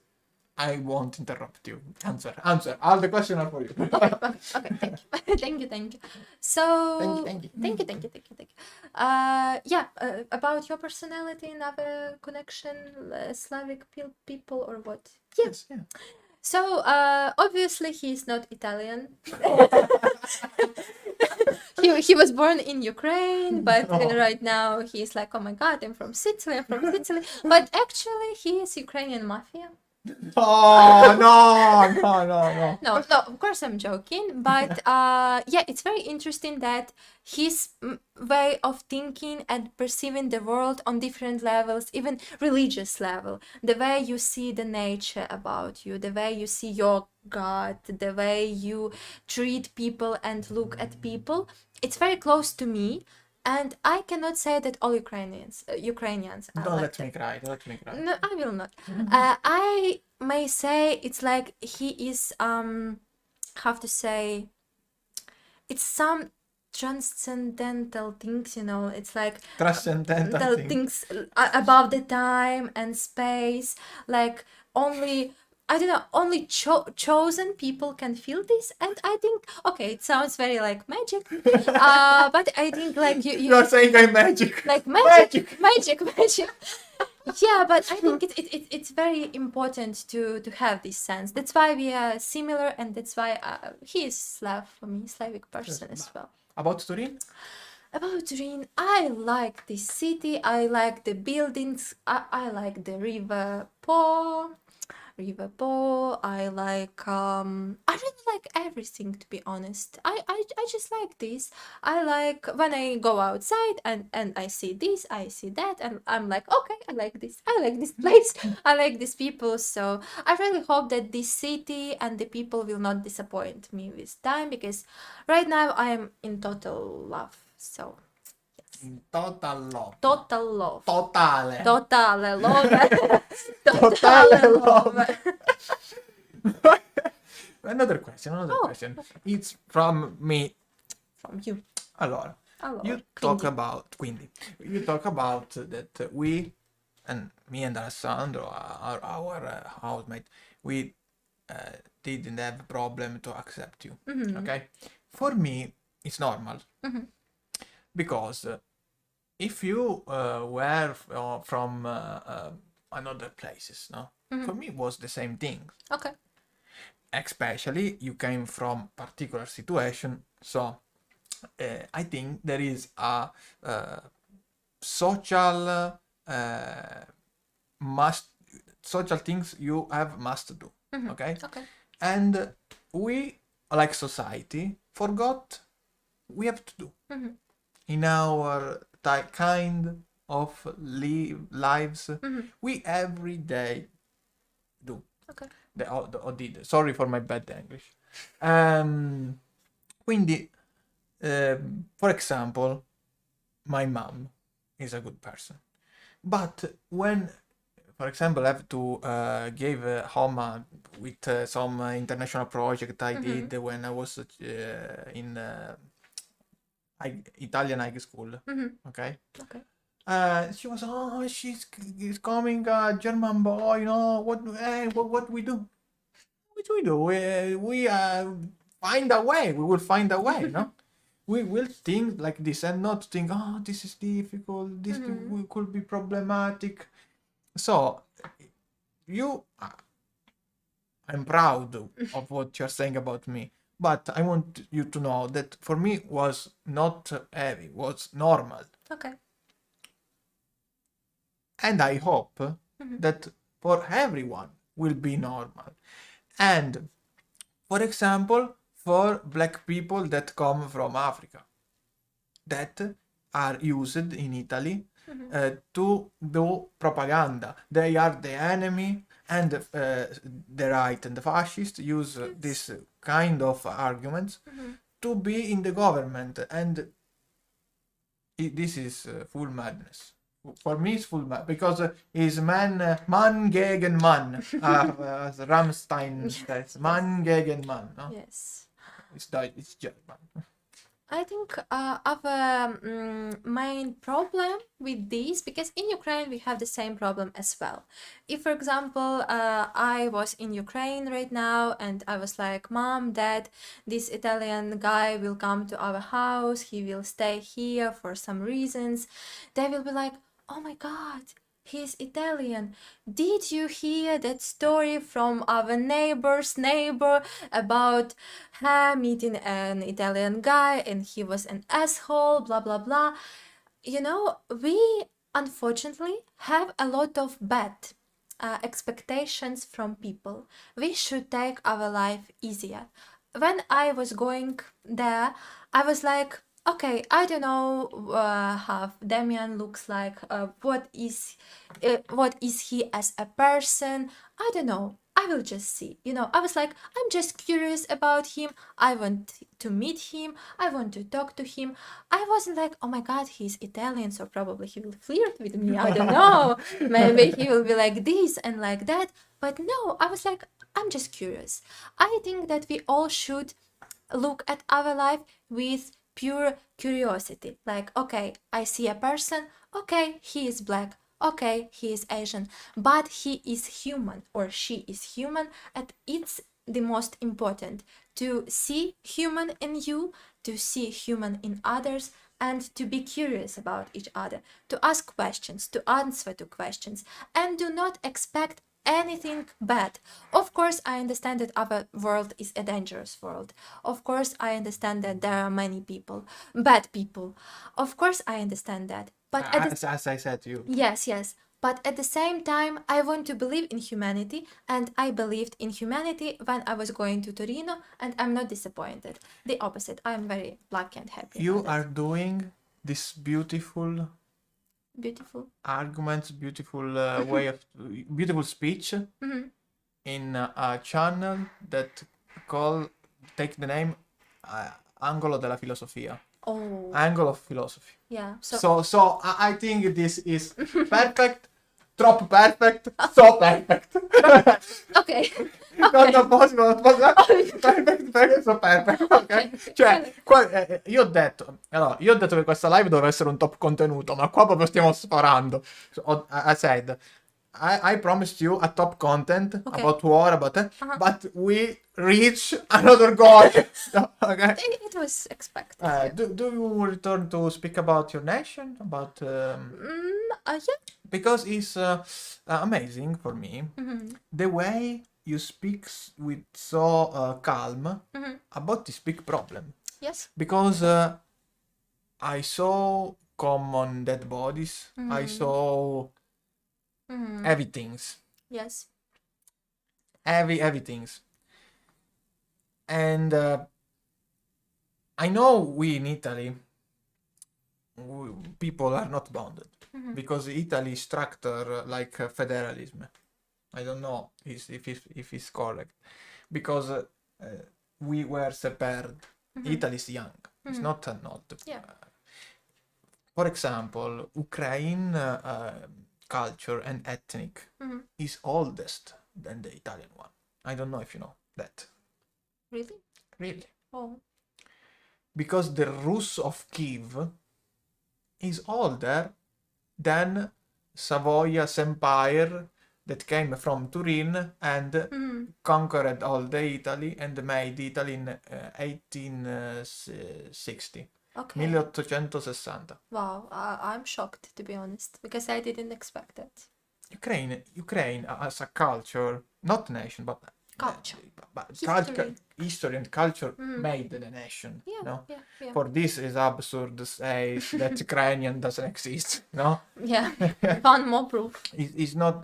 I won't interrupt you. Answer. All the questions are for you. Okay, thank you. So Thank you. thank you. About your personality and other connection, Slavic people or what? Yes. Yeah. So obviously he's not Italian. He was born in Ukraine, but right now he's like, oh my God, I'm from Sicily. But actually he is Ukrainian mafia. Oh no. No, of course I'm joking, but yeah, it's very interesting that his way of thinking and perceiving the world on different levels, even religious level, the way you see the nature about you, the way you see your God, the way you treat people and look at people, it's very close to me. And I cannot say that all Ukrainians are Don't like let that. me cry. Don't let me cry. No, I will not. I may say it's like he is how to say, it's some transcendental things, it's like Transcendental the thing. things above the time and space, like only I don't know, only chosen people can feel this, and I think okay, it sounds very like magic, but I think like You are saying I'm magic. like magic. Yeah, but I think it's very important to have this sense. That's why we are similar, and that's why he is Slav for me, Slavic person as well. About Turin? About Turin, I like this city. I like the buildings. I like the River Po. I like I really like everything, to be honest. I just like this. I like when I go outside and I see this, I see that, and I'm like, okay, I like this. I like this place. I like these people. So I really hope that this city and the people will not disappoint me with time, because right now I am in total love. So Total love. total love. Totale. Totale love. Totale love. Another question. Oh. It's from me. From you. Allora, Allora, you talk about that we, and me and Alessandro, our housemate, we didn't have a problem to accept you. Mhm. Okay? For me, it's normal. Mhm. Because if you were from another places, no? For me, it was the same thing. Okay. Especially you came from particular situation, so I think there is a social social things you must do. Okay. And we, like society, forgot we have to do in our kind of lives. We every day do. Okay. Did. Sorry for my bad English. Quindi, for example, my mom is a good person, but when, for example, I have to give home with some international project I did when I was in Italian high school. Okay. She was, oh, is coming a German boy, what we do? What we do? We find a way. We will find a way, no? We will think like this and not think, oh, this is difficult, this could be problematic. So, you, I'm proud of what you're saying about me, but I want you to know that for me was not heavy, was normal. Okay. And I hope that for everyone will be normal. And for example, for black people that come from Africa, that are used in Italy to do propaganda. They are the enemy, and the right and the fascists use this kind of arguments to be in the government, and this is full madness. For me, it's full madness because it's man gegen man, as Rammstein says, man gegen man. No? Yes. It's German. I think our main problem with this, because in Ukraine we have the same problem as well. If, for example, I was in Ukraine right now and I was like, Mom, Dad, this Italian guy will come to our house, he will stay here for some reasons, they will be like, oh my God, he's Italian. Did you hear that story from our neighbor's neighbor about her meeting an Italian guy and he was an asshole, blah blah blah? You know, we unfortunately have a lot of bad expectations from people. We should take our life easier. When I was going there, I was like, okay, I don't know how Damian looks like. What is he as a person? I don't know. I will just see. You know, I was like, I'm just curious about him. I want to meet him. I want to talk to him. I wasn't like, oh my God, he's Italian, so probably he will flirt with me. I don't know. Maybe he will be like this and like that. But no, I was like, I'm just curious. I think that we all should look at our life with pure curiosity. Like, okay, I see a person, okay, he is black, okay, he is Asian, but he is human or she is human, and it's the most important to see human in you, to see human in others, and to be curious about each other, to ask questions, to answer to questions, and do not expect anything bad. Of course, I understand that our world is a dangerous world. Of course, I understand that there are many people, bad people. Of course, I understand that. But as I said to you. yes, yes. But at the same time, I want to believe in humanity, and I believed in humanity when I was going to Torino, and I'm not disappointed. The opposite. I'm very lucky and happy. You about that. are doing this beautiful Beautiful. arguments, beautiful way of beautiful speech in a channel that take the name Angolo della Filosofia. Oh, Angle of philosophy. yeah. So I think this is perfect. Troppo perfect. So perfect. Okay. Non possible. Perfect, so perfect. Ok. Cioè, io ho detto che questa live doveva essere un top contenuto, ma qua proprio stiamo sparando. So, I said, I promised you a top content about war, but we reach another goal. Okay. It was expected. Do you return to speak about your nation? About Yeah. because it's amazing for me the way you speak with so calm about this big problem. Yes. Because I saw common dead bodies. I saw heavy things. Yes. Heavy things. And I know we in Italy, people are not bonded because Italy structure like federalism. I don't know if it's correct because we were separated. Italy is young. It's not an old. Yeah. For example, Ukraine culture and ethnic is oldest than the Italian one. I don't know if you know that. Really? Really. Oh. Because the Rus of Kiev is older then Savoy's empire that came from Turin and Mhm. conquered all the Italy and made Italy in 1860. Okay. 1860. Wow, I'm shocked to be honest because I didn't expect that. Ukraine as a culture, not nation, but Culture. culture, History. history and culture Mm. made the nation. Yeah, No, yeah, yeah. for this is absurd to say that Ukrainian doesn't exist. No, Yeah. One more proof. it's not.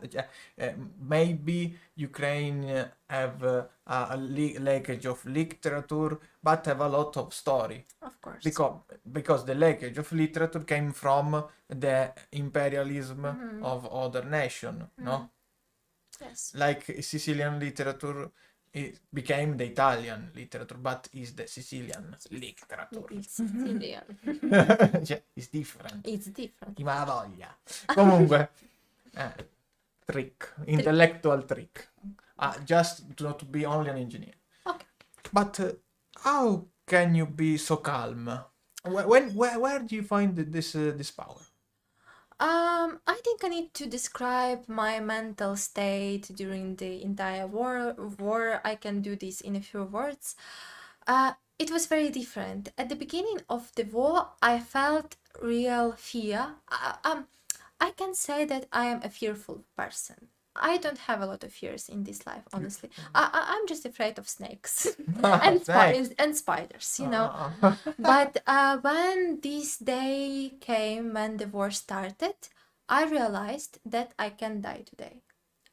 Maybe Ukraine have a leakage of literature, but have a lot of story. Of course. Because the leakage of literature came from the imperialism Mhm. of other nation, no? Yes. Like Sicilian literature it became the Italian literature, but is the Sicilian literature. It's Sicilian. Cioè, it's different. It's different. Ti ma voglia. Comunque, trick, intellectual trick. Just to be only an engineer. Okay. But how can you be so calm? Where do you find this power? I think I need to describe my mental state during the entire war. I can do this in a few words. It was very different. At the beginning of the war, I felt real fear. I can say that I am a fearful person. I don't have a lot of fears in this life, honestly. I'm just afraid of snakes and spiders, you know. But when this day came, when the war started, I realized that I can die today.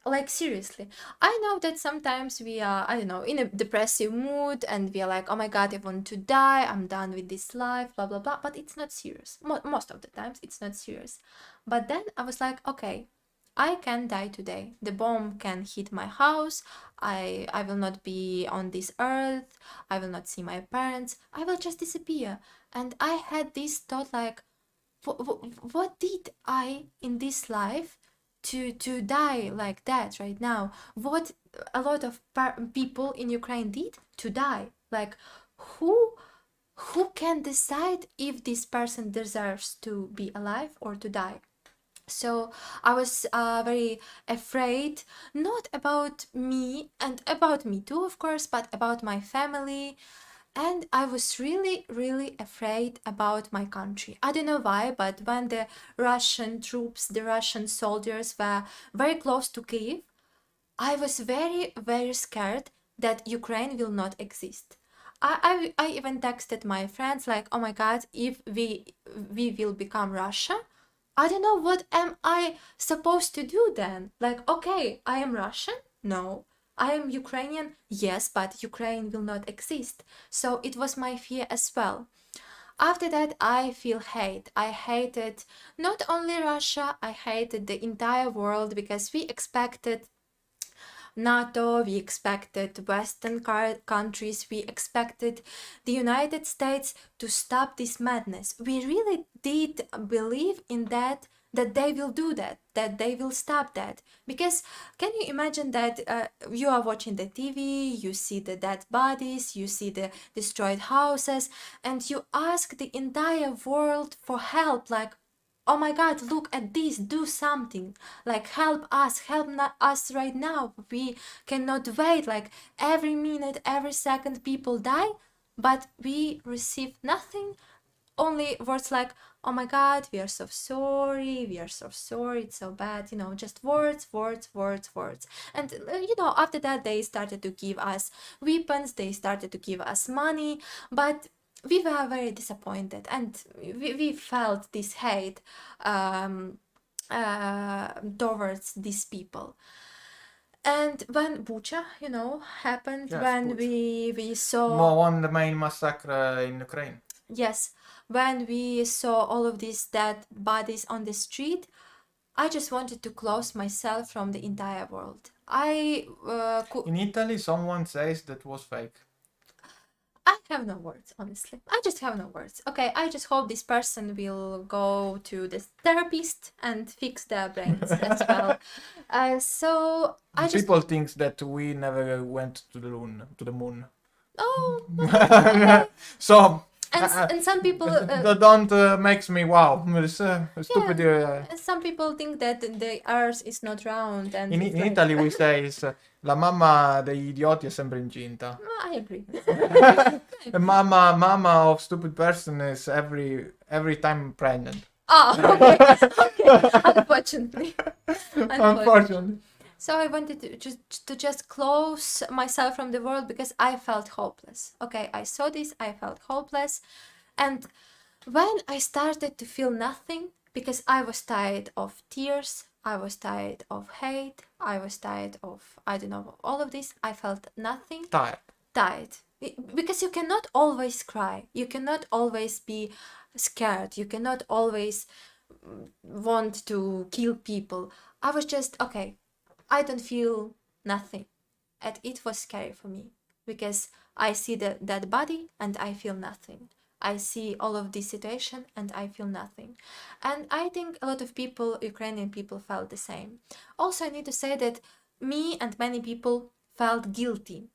Like, seriously. I know that sometimes we are, I don't know, in a depressive mood and we are like, oh my God, I want to die, I'm done with this life, blah, blah, blah. But it's not serious. Most of the times, it's not serious. But then I was like, okay, I can die today. The bomb can hit my house. I will not be on this earth. I will not see my parents. I will just disappear. And I had this thought like, what did I in this life to die like that right now? What a lot of people in Ukraine did to die? Like, who can decide if this person deserves to be alive or to die? So I was very afraid, not about me and about me too, of course, but about my family. And I was really, really afraid about my country. I don't know why, but when the Russian troops, the Russian soldiers were very close to Kiev, I was very, very scared that Ukraine will not exist. I even texted my friends like, oh my God, if we will become Russia, I don't know what am I supposed to do then. Like, okay, I am Russian? No. I am Ukrainian? Yes, but Ukraine will not exist. So it was my fear as well. After that, I feel hate. I hated not only Russia, I hated the entire world because we expected NATO, we expected Western countries, we expected the United States to stop this madness. We really did believe in that they will do that they will stop that. Because can you imagine that you are watching the TV, you see the dead bodies, you see the destroyed houses, and you ask the entire world for help, like, oh my God, look at this, do something, like help us right now. We cannot wait, like every minute, every second people die, but we receive nothing, only words like, oh my God, we are so sorry, it's so bad, you know, just words. And after that they started to give us weapons, they started to give us money, but we were very disappointed, and we felt this hate towards these people. And when Bucha, happened, Yes, when Bucha. we saw, One the main massacre in Ukraine. yes, when we saw all of these dead bodies on the street, I just wanted to close myself from the entire world. In Italy, someone says that was fake. I have no words, honestly. I just have no words. Okay, I just hope this person will go to the therapist and fix their brains as well. So I just People think that we never went to the moon. oh okay. So And some people don't makes me wow. It's, stupid. and some people think that the earth is not round, and In it's like, Italy we say la mamma degli idioti è sempre incinta. I agree. The mama of stupid person is every time pregnant. Oh, okay. Okay. Unfortunately. Unfortunately. So I wanted to just close myself from the world because I felt hopeless. Okay, I saw this, I felt hopeless. And when I started to feel nothing, because I was tired of tears, I was tired of hate, I was tired of, I don't know, all of this, I felt nothing. Tired. Because you cannot always cry, you cannot always be scared, you cannot always want to kill people. I was just, okay, I don't feel nothing. And it was scary for me because I see that body and I feel nothing. I see all of this situation and I feel nothing. And I think a lot of people, Ukrainian people, felt the same. Also, I need to say that me and many people felt guilty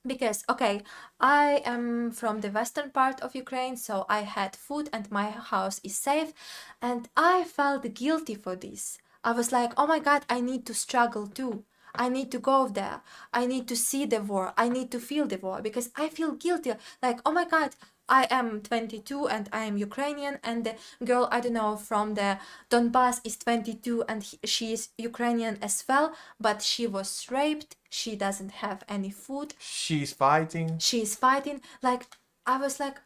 because, okay, I am from the western part of Ukraine, so I had food and my house is safe, and I felt guilty for this. I was like, oh my god, I need to struggle too. I need to go there. I need to see the war. I need to feel the war because I feel guilty. Like, oh my god, I am 22 and I am Ukrainian, and the girl, I don't know, from the Donbass is 22 and she is Ukrainian as well, but she was raped. She doesn't have any food. She's fighting. She's fighting. Like, I was like,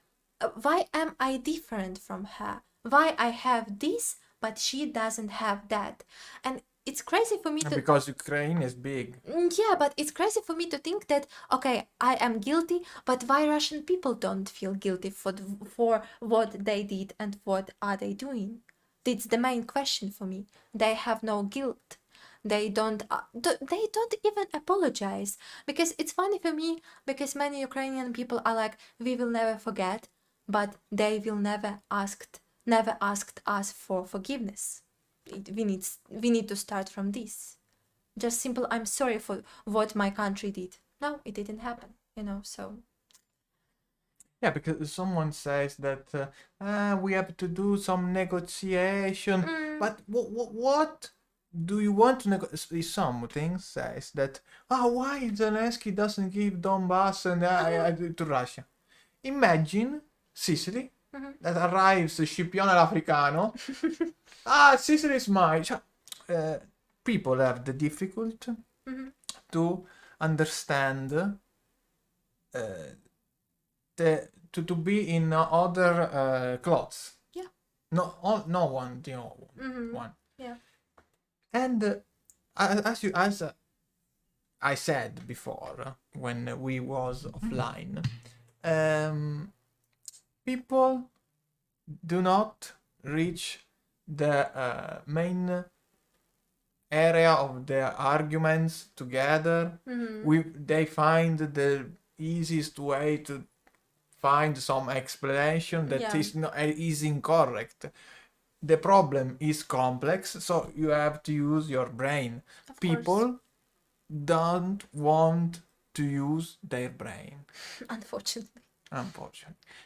why am I different from her? Why I have this, but she doesn't have that? And it's crazy for me to... Because Ukraine is big. Yeah, but it's crazy for me to think that, okay, I am guilty, but why Russian people don't feel guilty for what they did and what are they doing? It's the main question for me. They have no guilt. They don't even apologize. Because it's funny for me, because many Ukrainian people are like, we will never forget, but they will never asked us for forgiveness. We need to start from this. Just simple, I'm sorry for what my country did. No, it didn't happen, so. Yeah, because someone says that we have to do some negotiation. But what do you want to negotiate? Something says that, why Zelensky doesn't give Donbass and to Russia? Imagine Sicily that arrives Scipione l'Africano. Sicily is mine. People have the difficult to understand to be in other clothes. Yeah. No one, one. Yeah. And as I said before when we was offline, people do not reach the main area of their arguments together. They find the easiest way to find some explanation that is incorrect. The problem is complex, so you have to use your brain. Of People course. don't want to use their brain. Unfortunately.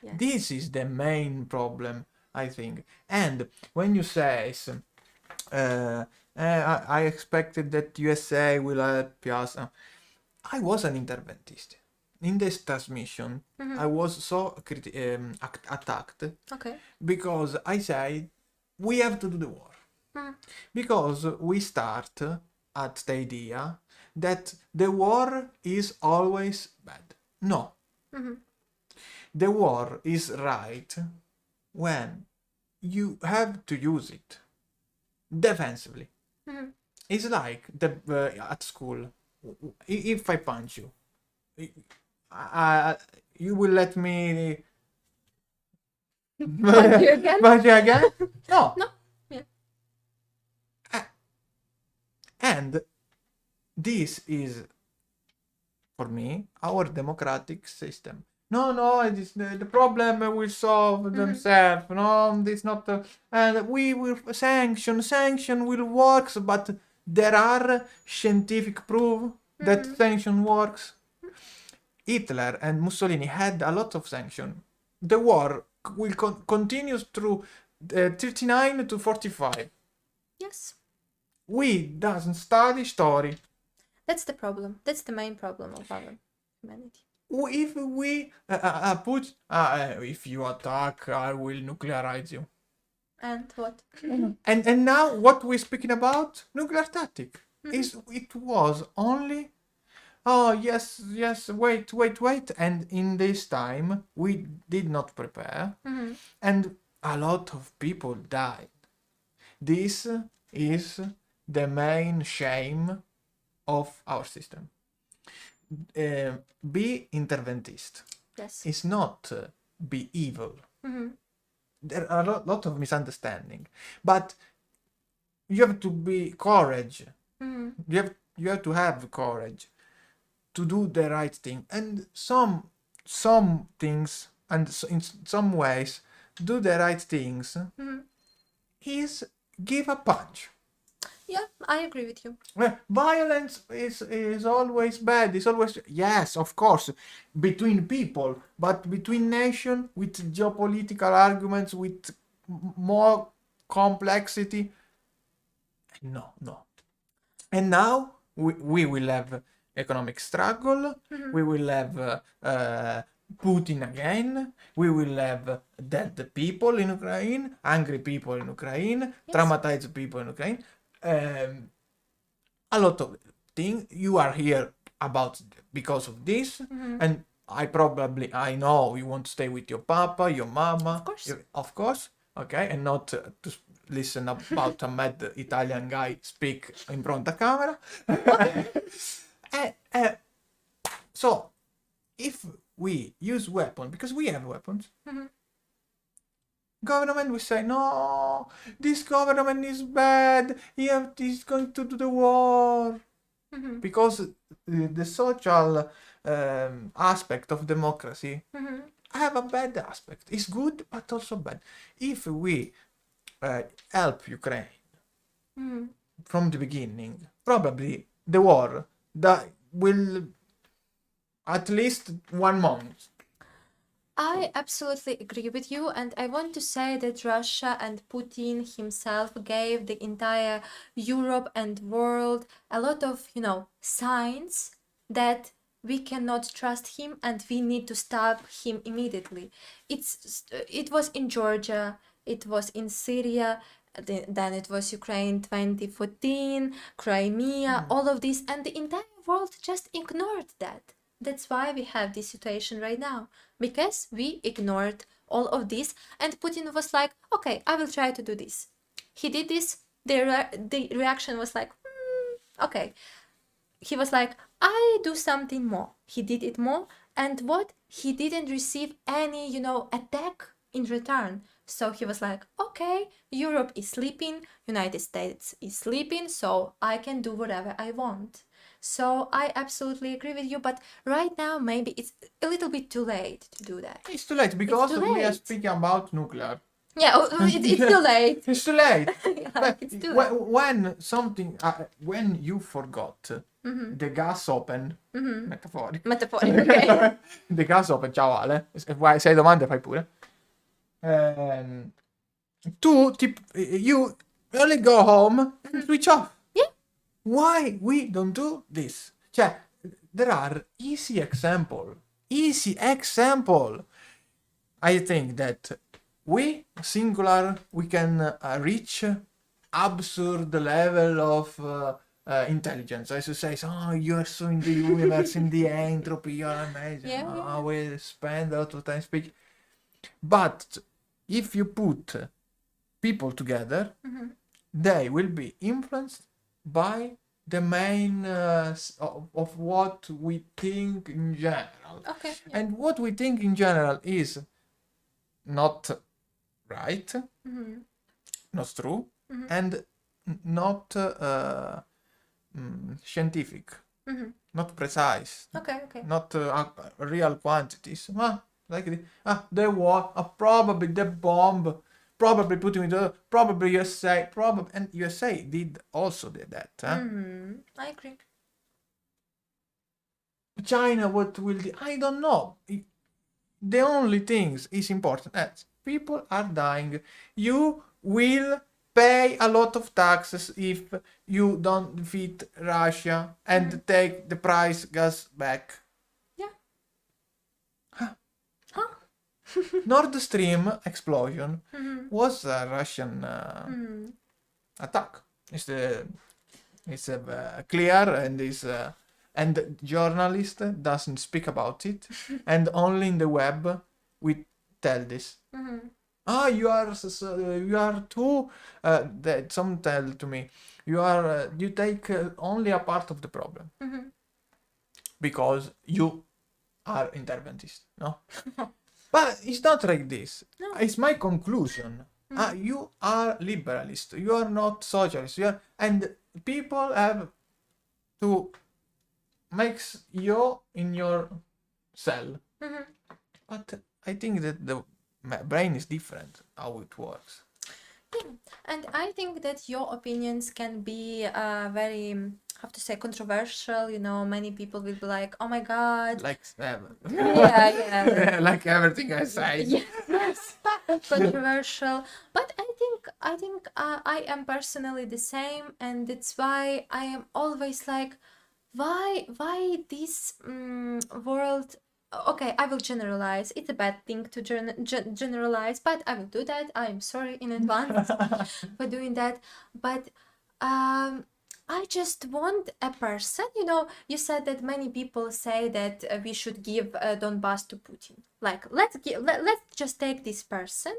Yes. This is the main problem, I think. And when you say, I expected that USA will help us, I was an interventist. In this transmission, I was so attacked because I said, we have to do the war. Because we start at the idea that the war is always bad. No. The war is right when you have to use it defensively. It's like at school. If I punch you, you will let me Punch you again? punch you again? No. No. Yeah. And this is, for me, our democratic system. No, it's the problem will solve themselves. No, it's not. And we will sanction will works, but there are scientific proof that sanction works. Hitler and Mussolini had a lot of sanction. The war will continue through 39 to 45. Yes. We doesn't study story. That's the problem. That's the main problem of our humanity. If we put, if you attack, I will nuclearize you. And what? And now what we're speaking about, nuclear tactic, it was only, oh yes, wait, and in this time we did not prepare, and a lot of people died. This is the main shame of our system. Be interventist. Yes. Is not be evil. There are a lot of misunderstanding, but you have to be courage. You have to have courage to do the right thing, and some things, and in some ways do the right things is give a punch. Yeah, I agree with you. Violence is always bad. It's always, yes, of course, between people, but between nations, with geopolitical arguments, with more complexity. No. And now we will have economic struggle. We will have Putin again. We will have dead people in Ukraine, angry people in Ukraine, traumatized people in Ukraine. A lot of things. You are here because of this, and I know you want to stay with your papa, your mama, of course, okay, and not to listen about a mad Italian guy speak in front of camera. So if we use weapons, because we have weapons, government will say, no, this government is bad, he's going to do the war. Because the social aspect of democracy have a bad aspect. It's good, but also bad. If we help Ukraine from the beginning, probably the war that will at least 1 month. I absolutely agree with you, and I want to say that Russia and Putin himself gave the entire Europe and world a lot of, signs that we cannot trust him and we need to stop him immediately. It was in Georgia, it was in Syria, then it was Ukraine 2014, Crimea, all of this, and the entire world just ignored that. That's why we have this situation right now, because we ignored all of this, and Putin was like, okay, I will try to do this. He did this, the reaction was like, okay. He was like, I do something more. He did it more, and what? He didn't receive any, attack in return. So he was like, okay, Europe is sleeping, United States is sleeping, so I can do whatever I want. So I absolutely agree with you, but right now maybe it's a little bit too late to do that. It's too late because It's too we are late. speaking about nuclear. Yeah, it's too late. It's too late. Yeah, it's too late. When you forgot the gas open, metaforico. Metaphoric, okay. The gas open, ciao Ale. Se hai domande fai pure. You only go home and switch off. Yeah. Why we don't do this? Cioè, there are easy example. I think that we can reach absurd level of intelligence. As you say, oh, you're so in the universe, in the entropy, you're amazing. Yeah. I will spend a lot of time speaking. But if you put people together, they will be influenced by the main of what we think in general. Okay. Yeah. And what we think in general is not right, not true, and not scientific, not precise, Okay. not real quantities. The war, probably the bomb, probably Putin with probably USA, and USA did that. I agree. China, what will I don't know. the only things is important as people are dying. You will pay a lot of taxes if you don't defeat Russia and take the price gas back. Yeah. Huh. Huh? Nord Stream explosion Mhm. was a Russian Mhm. attack. It's clear and journalist doesn't speak about it, and only in the web we tell this. Mhm. You are too. That some tell to me, you take only a part of the problem Mhm. because you are interventist, no? But it's not like this. No. It's my conclusion. Mhm. You are liberalist. You are not socialist. And people have to mix you in your cell. Mhm. But I think that the brain is different how it works. Yeah, and I think that your opinions can be very, how to say, controversial. You know, many people will be like, "Oh my God." Like Yeah. like everything I say. Yes, controversial. But I think I am personally the same, and that's why I am always like, why this world. Okay, I will generalize. It's a bad thing to generalize, but I will do that. I'm sorry in advance for doing that. But I just want a person. You know, you said that many people say that we should give Donbass to Putin. Like, let's just take this person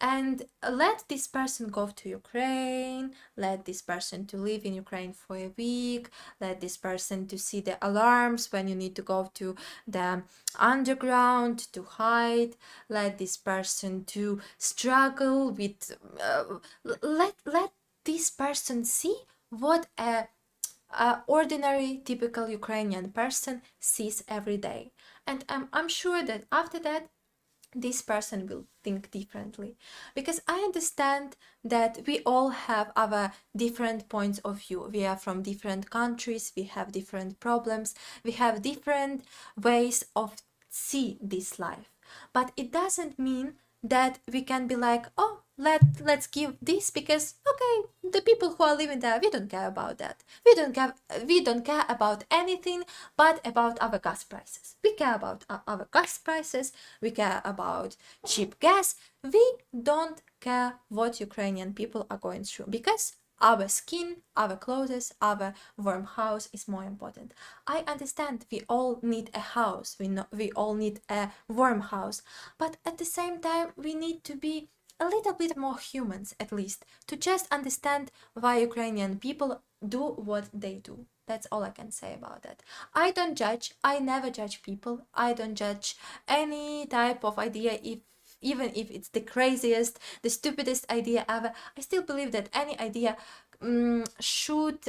and let this person go to Ukraine, let this person to live in Ukraine for a week, let this person to see the alarms when you need to go to the underground to hide, let this person to struggle with let this person see what a ordinary typical Ukrainian person sees every day. And I'm sure that after that this person will think differently, because I understand that we all have our different points of view. We are from different countries, we have different problems, we have different ways of see this life, but it doesn't mean that we can be like, oh, let's give this because okay, the people who are living there, we don't care about that, we don't care about anything but about our gas prices. We care about our gas prices, we care about cheap gas. We don't care what Ukrainian people are going through because our skin, our clothes, our warm house is more important. I understand we all need a house, we all need a warm house, but at the same time we need to be a little bit more humans, at least, to just understand why Ukrainian people do what they do. That's all I can say about that. I don't judge, I never judge people, I don't judge any type of idea, even if it's the craziest, the stupidest idea ever. I still believe that any idea should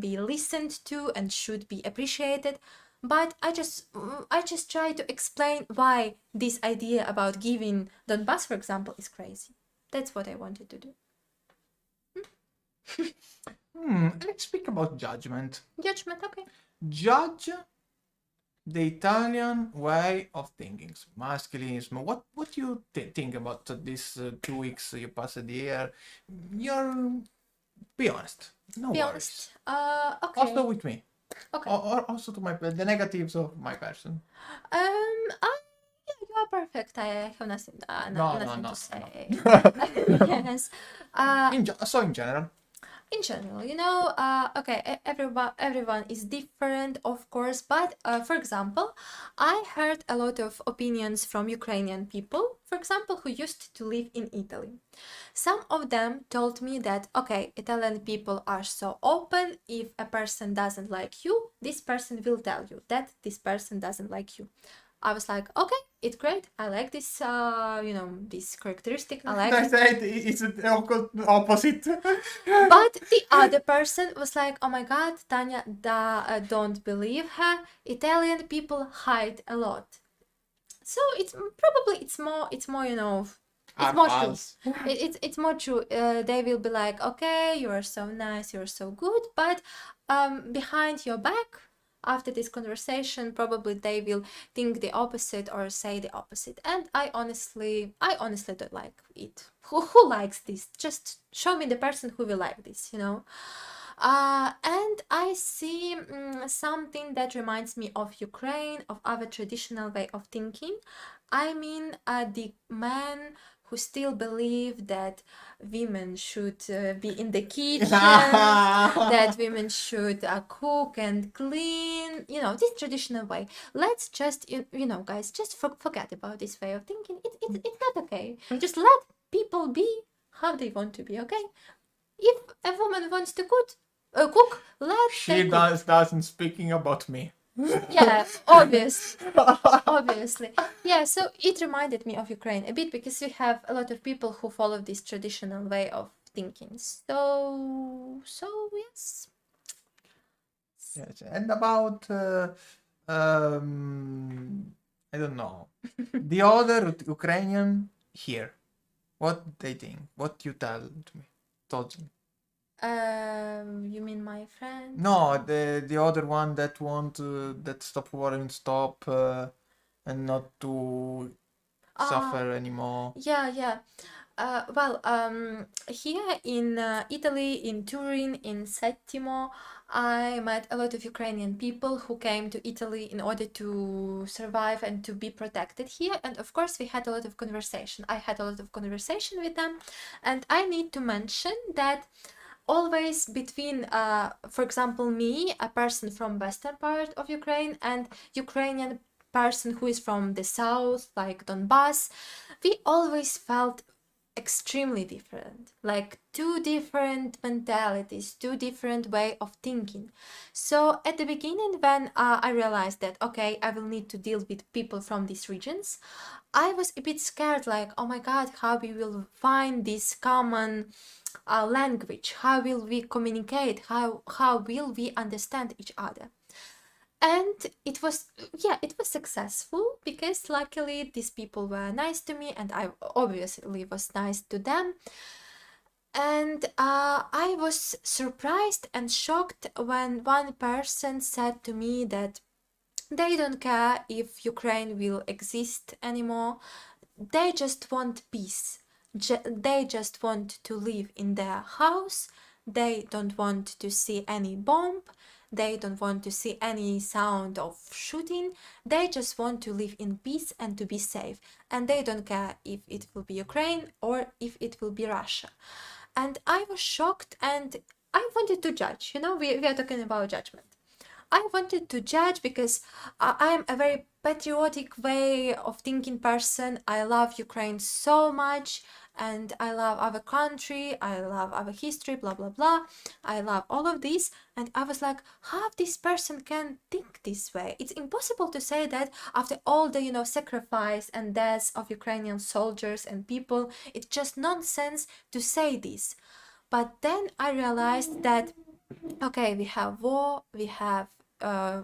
be listened to and should be appreciated. But I just try to explain why this idea about giving Donbass, for example, is crazy. That's what I wanted to do. Let's speak about judgment. Judgment, okay. Judge the Italian way of thinking, masculinism. What you think about these 2 weeks you passed here? You're be honest. No Be worries. honest. Okay. Also with me. Okay. Or also to the negatives of my person. Yeah, you are perfect. I have nothing, No, nothing no, to say. no. Yes. In general. In general, okay, everyone is different, of course, but for example, I heard a lot of opinions from Ukrainian people, for example, who used to live in Italy. Some of them told me that, okay, Italian people are so open. If a person doesn't like you, this person will tell you that this person doesn't like you. I was like, okay, it's great. I like this, this characteristic. I like I it. said it's the opposite. But the other person was like, oh my God, Tanya, don't believe her. Italian people hide a lot. So it's more it's more true. It's more true. They will be like, okay, you are so nice, you're so good, but behind your back, after this conversation, probably they will think the opposite or say the opposite. And I honestly don't like it. Who likes this? Just show me the person who will like this, you know? And I see something that reminds me of Ukraine, of our traditional way of thinking. I mean, the men who still believe that women should be in the kitchen, that women should cook and clean, you know, this traditional way. Let's just, you know, guys, just forget about this way of thinking. It's not okay. Just let people be how they want to be, okay? If a woman wants to cook, let She them cook. doesn't speaking about me. Yeah, obviously. Yeah, so it reminded me of Ukraine a bit because we have a lot of people who follow this traditional way of thinking. So yes. Yes, and about I don't know, the other Ukrainian here, what they think, what you told me. You mean my friend? No, the other one that want that stop war and stop and not to suffer anymore. Yeah. Well, here in Italy, in Turin, in Settimo, I met a lot of Ukrainian people who came to Italy in order to survive and to be protected here. And of course, we had a lot of conversation. I had a lot of conversation with them. And I need to mention that always between, for example, me, a person from western part of Ukraine, and Ukrainian person who is from the south, like Donbass, we always felt extremely different, like two different mentalities, two different way of thinking. So at the beginning, when I realized that okay, I will need to deal with people from these regions, I was a bit scared, like, oh my god, how we will find this common language, how will we communicate, how will we understand each other. And it was successful because luckily these people were nice to me and I obviously was nice to them. And I was surprised and shocked when one person said to me that they don't care if Ukraine will exist anymore. They just want peace. They just want to live in their house. They don't want to see any bomb. They don't want to see any sound of shooting. They just want to live in peace and to be safe. And they don't care if it will be Ukraine or if it will be Russia. And I was shocked and I wanted to judge. You know, we are talking about judgment. I wanted to judge because I am a very patriotic way of thinking person. I love Ukraine so much and I love our country, I love our history, blah blah blah. I love all of this and I was like, how this person can think this way? It's impossible to say that after all the, you know, sacrifice and deaths of Ukrainian soldiers and people. It's just nonsense to say this. But then I realized that okay, we have war, we have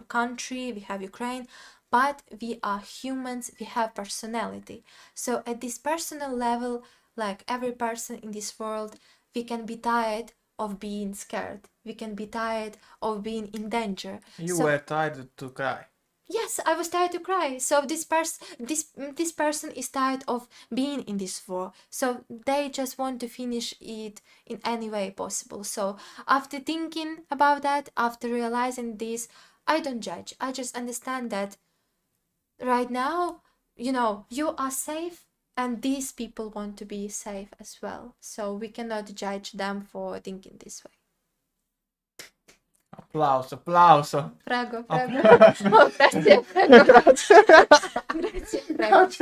country, we have Ukraine, but we are humans, we have personality. So at this personal level, like every person in this world, we can be tired of being scared. We can be tired of being in danger. You were tired to cry. Yes, I was tired to cry. So this person is tired of being in this war. So they just want to finish it in any way possible. So after thinking about that, after realizing this, I don't judge. I just understand that right now, you know, you are safe and these people want to be safe as well. So we cannot judge them for thinking this way. Applauso, applauso. Prego, prego. Oh, grazie, prego. Grazie. Grazie, prego.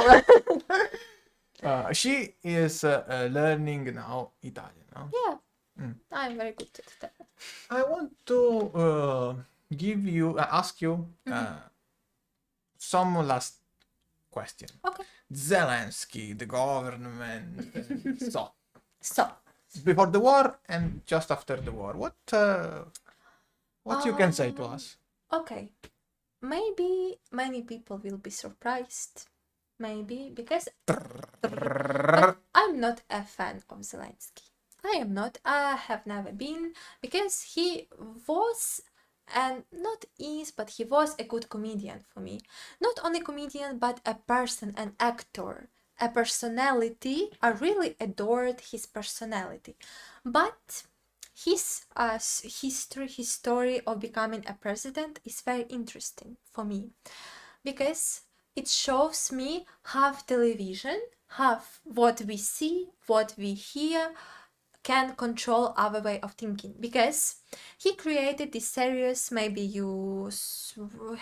Grazie, prego. She is learning now Italian, no? Yeah, Mm. I'm very good at that. I want to ask you some last question. Okay. Zelensky, the government, So, before the war and just after the war, what you can say to us? okay. Maybe many people will be surprised. Maybe because but I'm not a fan of Zelensky. I am not. I have never been because he was and not is, but he was a good comedian for me. Not only comedian, but a person, an actor, a personality. I really adored his personality, but his his story of becoming a president is very interesting for me, because it shows me half television, half what we see, what we hear can control our way of thinking, because he created this series, maybe you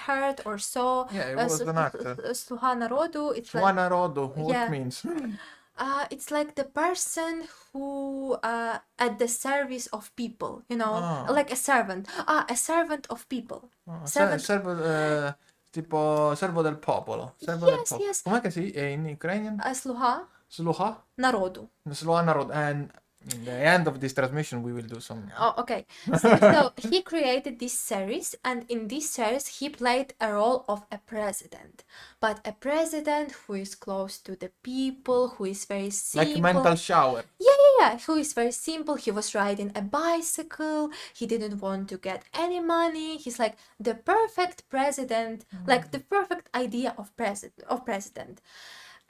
heard or saw, Yeah, it was an actor. Sluha Narodu. It's like, Suona Rodo, what yeah, means? it's like the person who at the service of people, Ah. like a servant. A servant of people. Ah, Servant. servo, tipo servo del popolo. Servo del Yes, popolo. yes. Com'è che si è in Ukrainian? Sluha Sluha? Narodu. Sluha narod. And in the end of this transmission, we will do some. Oh, okay. So he created this series, and in this series, he played a role of a president, but a president who is close to the people, who is very Like simple. mental shower. Yeah, who is very simple. He was riding a bicycle. He didn't want to get any money. He's like the perfect president, like the perfect idea of president.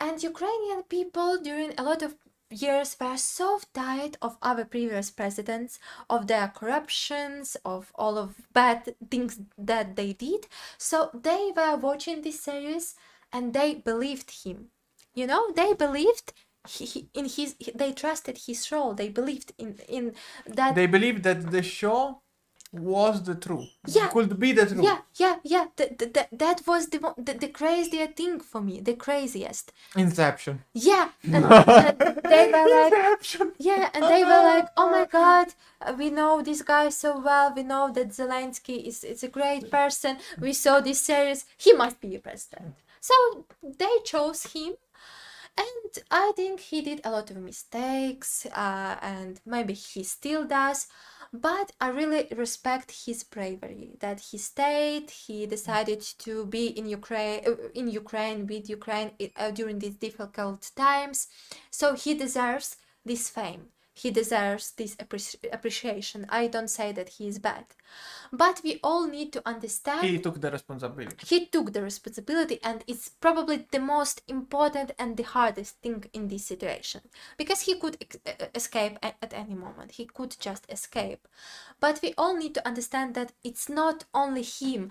And Ukrainian people during a lot of years were so tired of our previous presidents, of their corruptions, of all of bad things that they did. So they were watching this series and they believed him. They believed they trusted his role. They believed in that. They believe that the show was the truth. Yeah. Could be the truth. Yeah. That was the craziest thing for me. The craziest. Inception. Yeah, and they were like, Inception. yeah, and they were like, oh my God, we know this guy so well. We know that Zelensky is a great person. We saw this series. He must be a president. So they chose him. And I think he did a lot of mistakes, and maybe he still does. But I really respect his bravery, that he stayed. He decided to be in Ukraine with Ukraine during these difficult times. So he deserves this fame. He deserves this appreciation. I don't say that he is bad, but we all need to understand. He took the responsibility. He took the responsibility, and it's probably the most important and the hardest thing in this situation, because he could escape at any moment. He could just escape, but we all need to understand that it's not only him.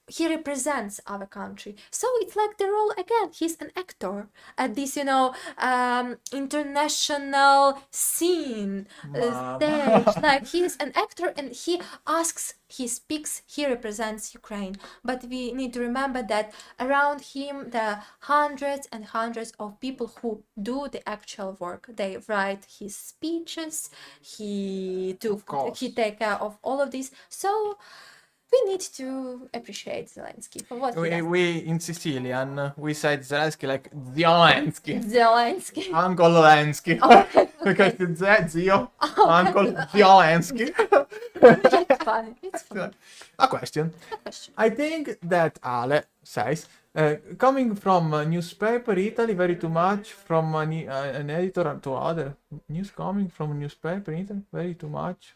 He represents our country, so it's like the role again. He's an actor at this international scene stage. Like, he's an actor, and he speaks, he represents Ukraine. But we need to remember that around him there are hundreds and hundreds of people who do the actual work. They write his speeches, he take care of all of this. So we need to appreciate Zelensky for what he does. We in Sicilian, we said Zelensky like Zelensky. Zelensky. Uncle Zelensky. Okay. Because it's zio, Uncle Zelensky. It's funny. It's funny. A question. I think that Ale says, coming from a newspaper Italy, very too much, from an editor to other, news coming from a newspaper Italy, very too much.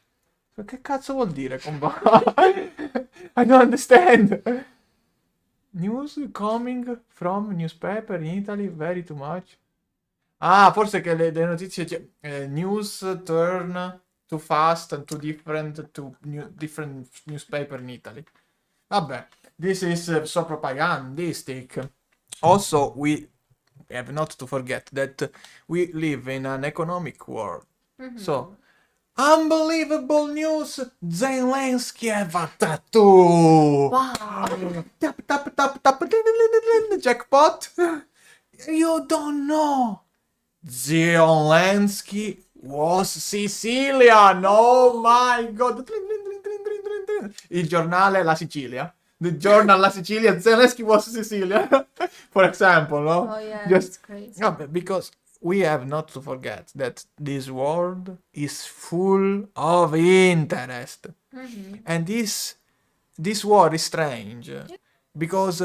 Che cazzo vuol dire, compa? I don't understand. News coming from newspaper in Italy, very too much. Ah, forse che le notizie, news turn too fast and too different to different newspaper in Italy. Vabbè, this is so propagandistic. Also, we have not to forget that we live in an economic world. Mm-hmm. So, unbelievable news! Zelensky have a tattoo! Wow! Tap, jackpot! You don't know! Zelensky was Sicilian! Oh my god! Il giornale La Sicilia. The journal La Sicilia, Zelensky was Sicilian. For example, no? Oh yeah, Just, that's crazy. no, because we have not to forget that this world is full of interest. Mm-hmm. And this war is strange because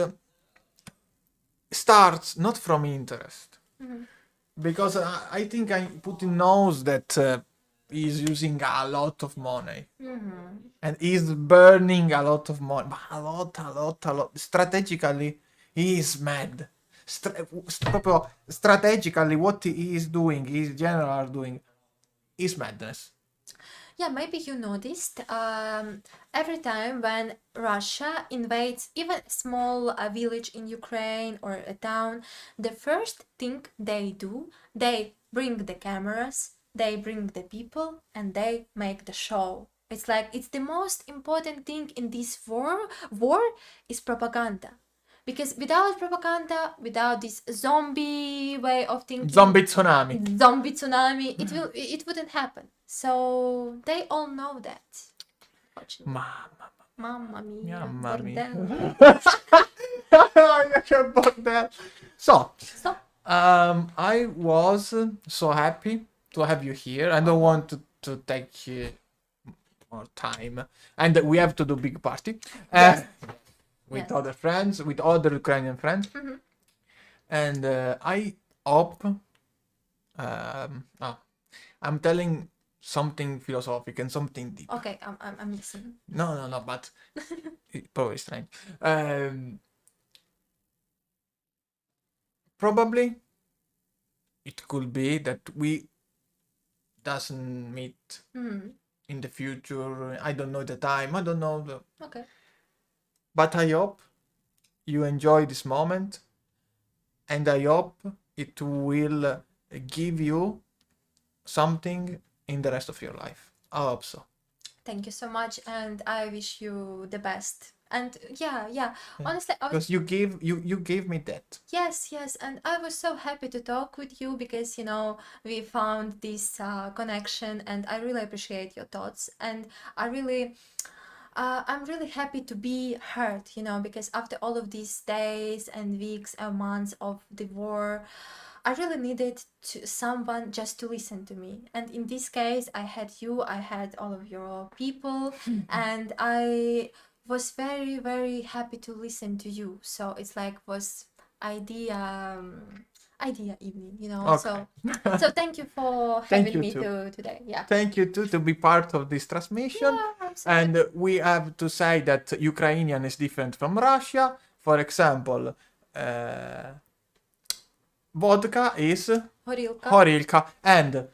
starts not from interest. Mm-hmm. Because I think Putin knows that is using a lot of money Mhm. and is burning a lot of money, but a lot. Strategically, he is mad. Proprio strategically, what he is doing, his general are doing, is madness. Yeah, maybe you noticed every time when Russia invades even a small village in Ukraine or a town, the first thing they do, they bring the cameras, they bring the people, and they make the show. It's like it's the most important thing in this war is propaganda. Because without propaganda, without this zombie way of thinking, Zombie tsunami. zombie tsunami, it wouldn't happen. So they all know that. Fortunately. Mamma Mamma mia, Mamma mia. bordello. So, So, I was so happy to have you here. I don't want to take more time, and we have to do big party Yes. with Yes. other friends, with other Ukrainian friends, Mhm. and I hope. I'm telling something philosophical and something deep. Okay, I'm listening. No, but it's probably strange. Probably it could be that we doesn't meet Mhm. in the future. I don't know the time. I don't know. Okay. But I hope you enjoy this moment, and I hope it will give you something in the rest of your life. I hope so. Thank you so much, and I wish you the best. And yeah. Honestly, I was Because you gave me that. Yes, and I was so happy to talk with you because, we found this connection, and I really appreciate your thoughts. And I'm really happy to be heard, because after all of these days and weeks and months of the war, I really needed someone just to listen to me. And in this case, I had you, I had all of your people, and I was very, very happy to listen to you. So it's like was idea evening, Okay. So thank you for Thank having you me too. today. Yeah. Thank you too to be part of this transmission. Yeah, I'm so And we have to say that Ukrainian is different from Russia. For example, vodka is Horilka. Horilka, and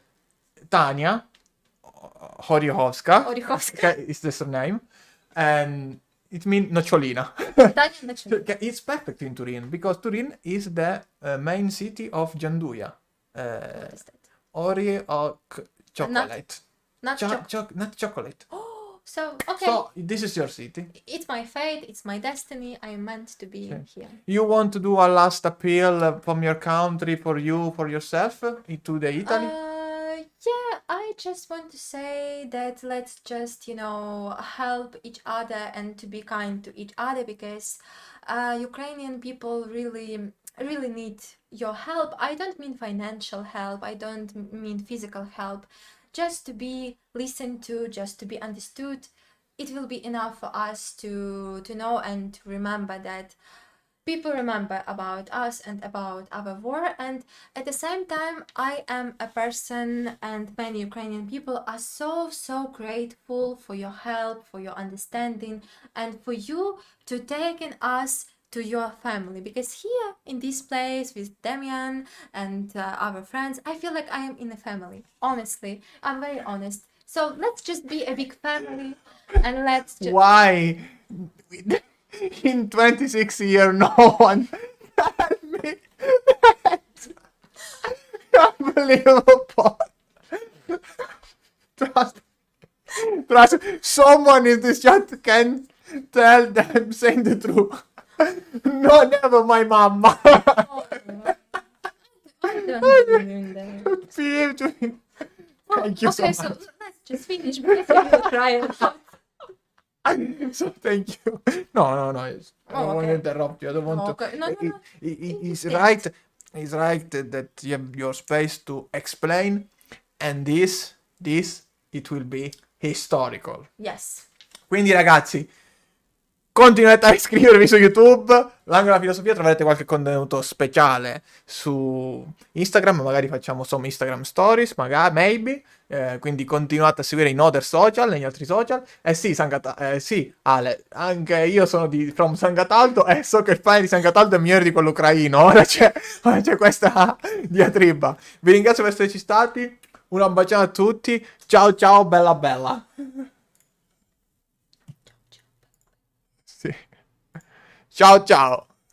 Tanya Horihovska Orichovska. is the surname, and it means nocciolina. Tanya Nachin. It's perfect in Turin because Turin is the main city of Gianduja. What is that? Oreo chocolate. Not Not chocolate. Oh, so okay. So this is your city. It's my fate, it's my destiny. I'm meant to be here. You want to do a last appeal from your country for yourself to the Italy? Yeah, I just want to say that let's just, help each other and to be kind to each other because Ukrainian people really need your help. I don't mean financial help, I don't mean physical help. Just to be listened to, just to be understood. It will be enough for us to know and to remember that people remember about us and about our war. And at the same time, I am a person, and many Ukrainian people are so grateful for your help, for your understanding, and for you to taking us to your family. Because here in this place with Damian and our friends, I feel like I am in a family. Honestly, I'm very honest. So let's just be a big family, and let's just. Why? In 26 years, no one told me that. Unbelievable. Trust. Someone in this chat can tell them saying the truth. No, never my mama. I don't believe in that. Believe to me. Thank you Okay, so so much. let's just finish because I will cry a lot. So thank you. No. I don't want to okay. interrupt you. I don't want to. Okay. No. He's Yeah. right. He's right that you have your space to explain, and this it will be historical. Yes. Quindi ragazzi, Continuate a iscrivervi su YouTube. L'angolo della filosofia, troverete qualche contenuto speciale su Instagram. Magari facciamo insomma Instagram Stories, magari, maybe. Quindi continuate a seguire i other social, negli altri social. Sì, sì, Ale, anche io sono from San Cataldo e so che il pane di San Cataldo è migliore di quello ucraino. Ora c'è questa diatriba. Vi ringrazio per esserci stati. Un abbraccione a tutti. Ciao ciao, bella bella. Sì. Ciao ciao.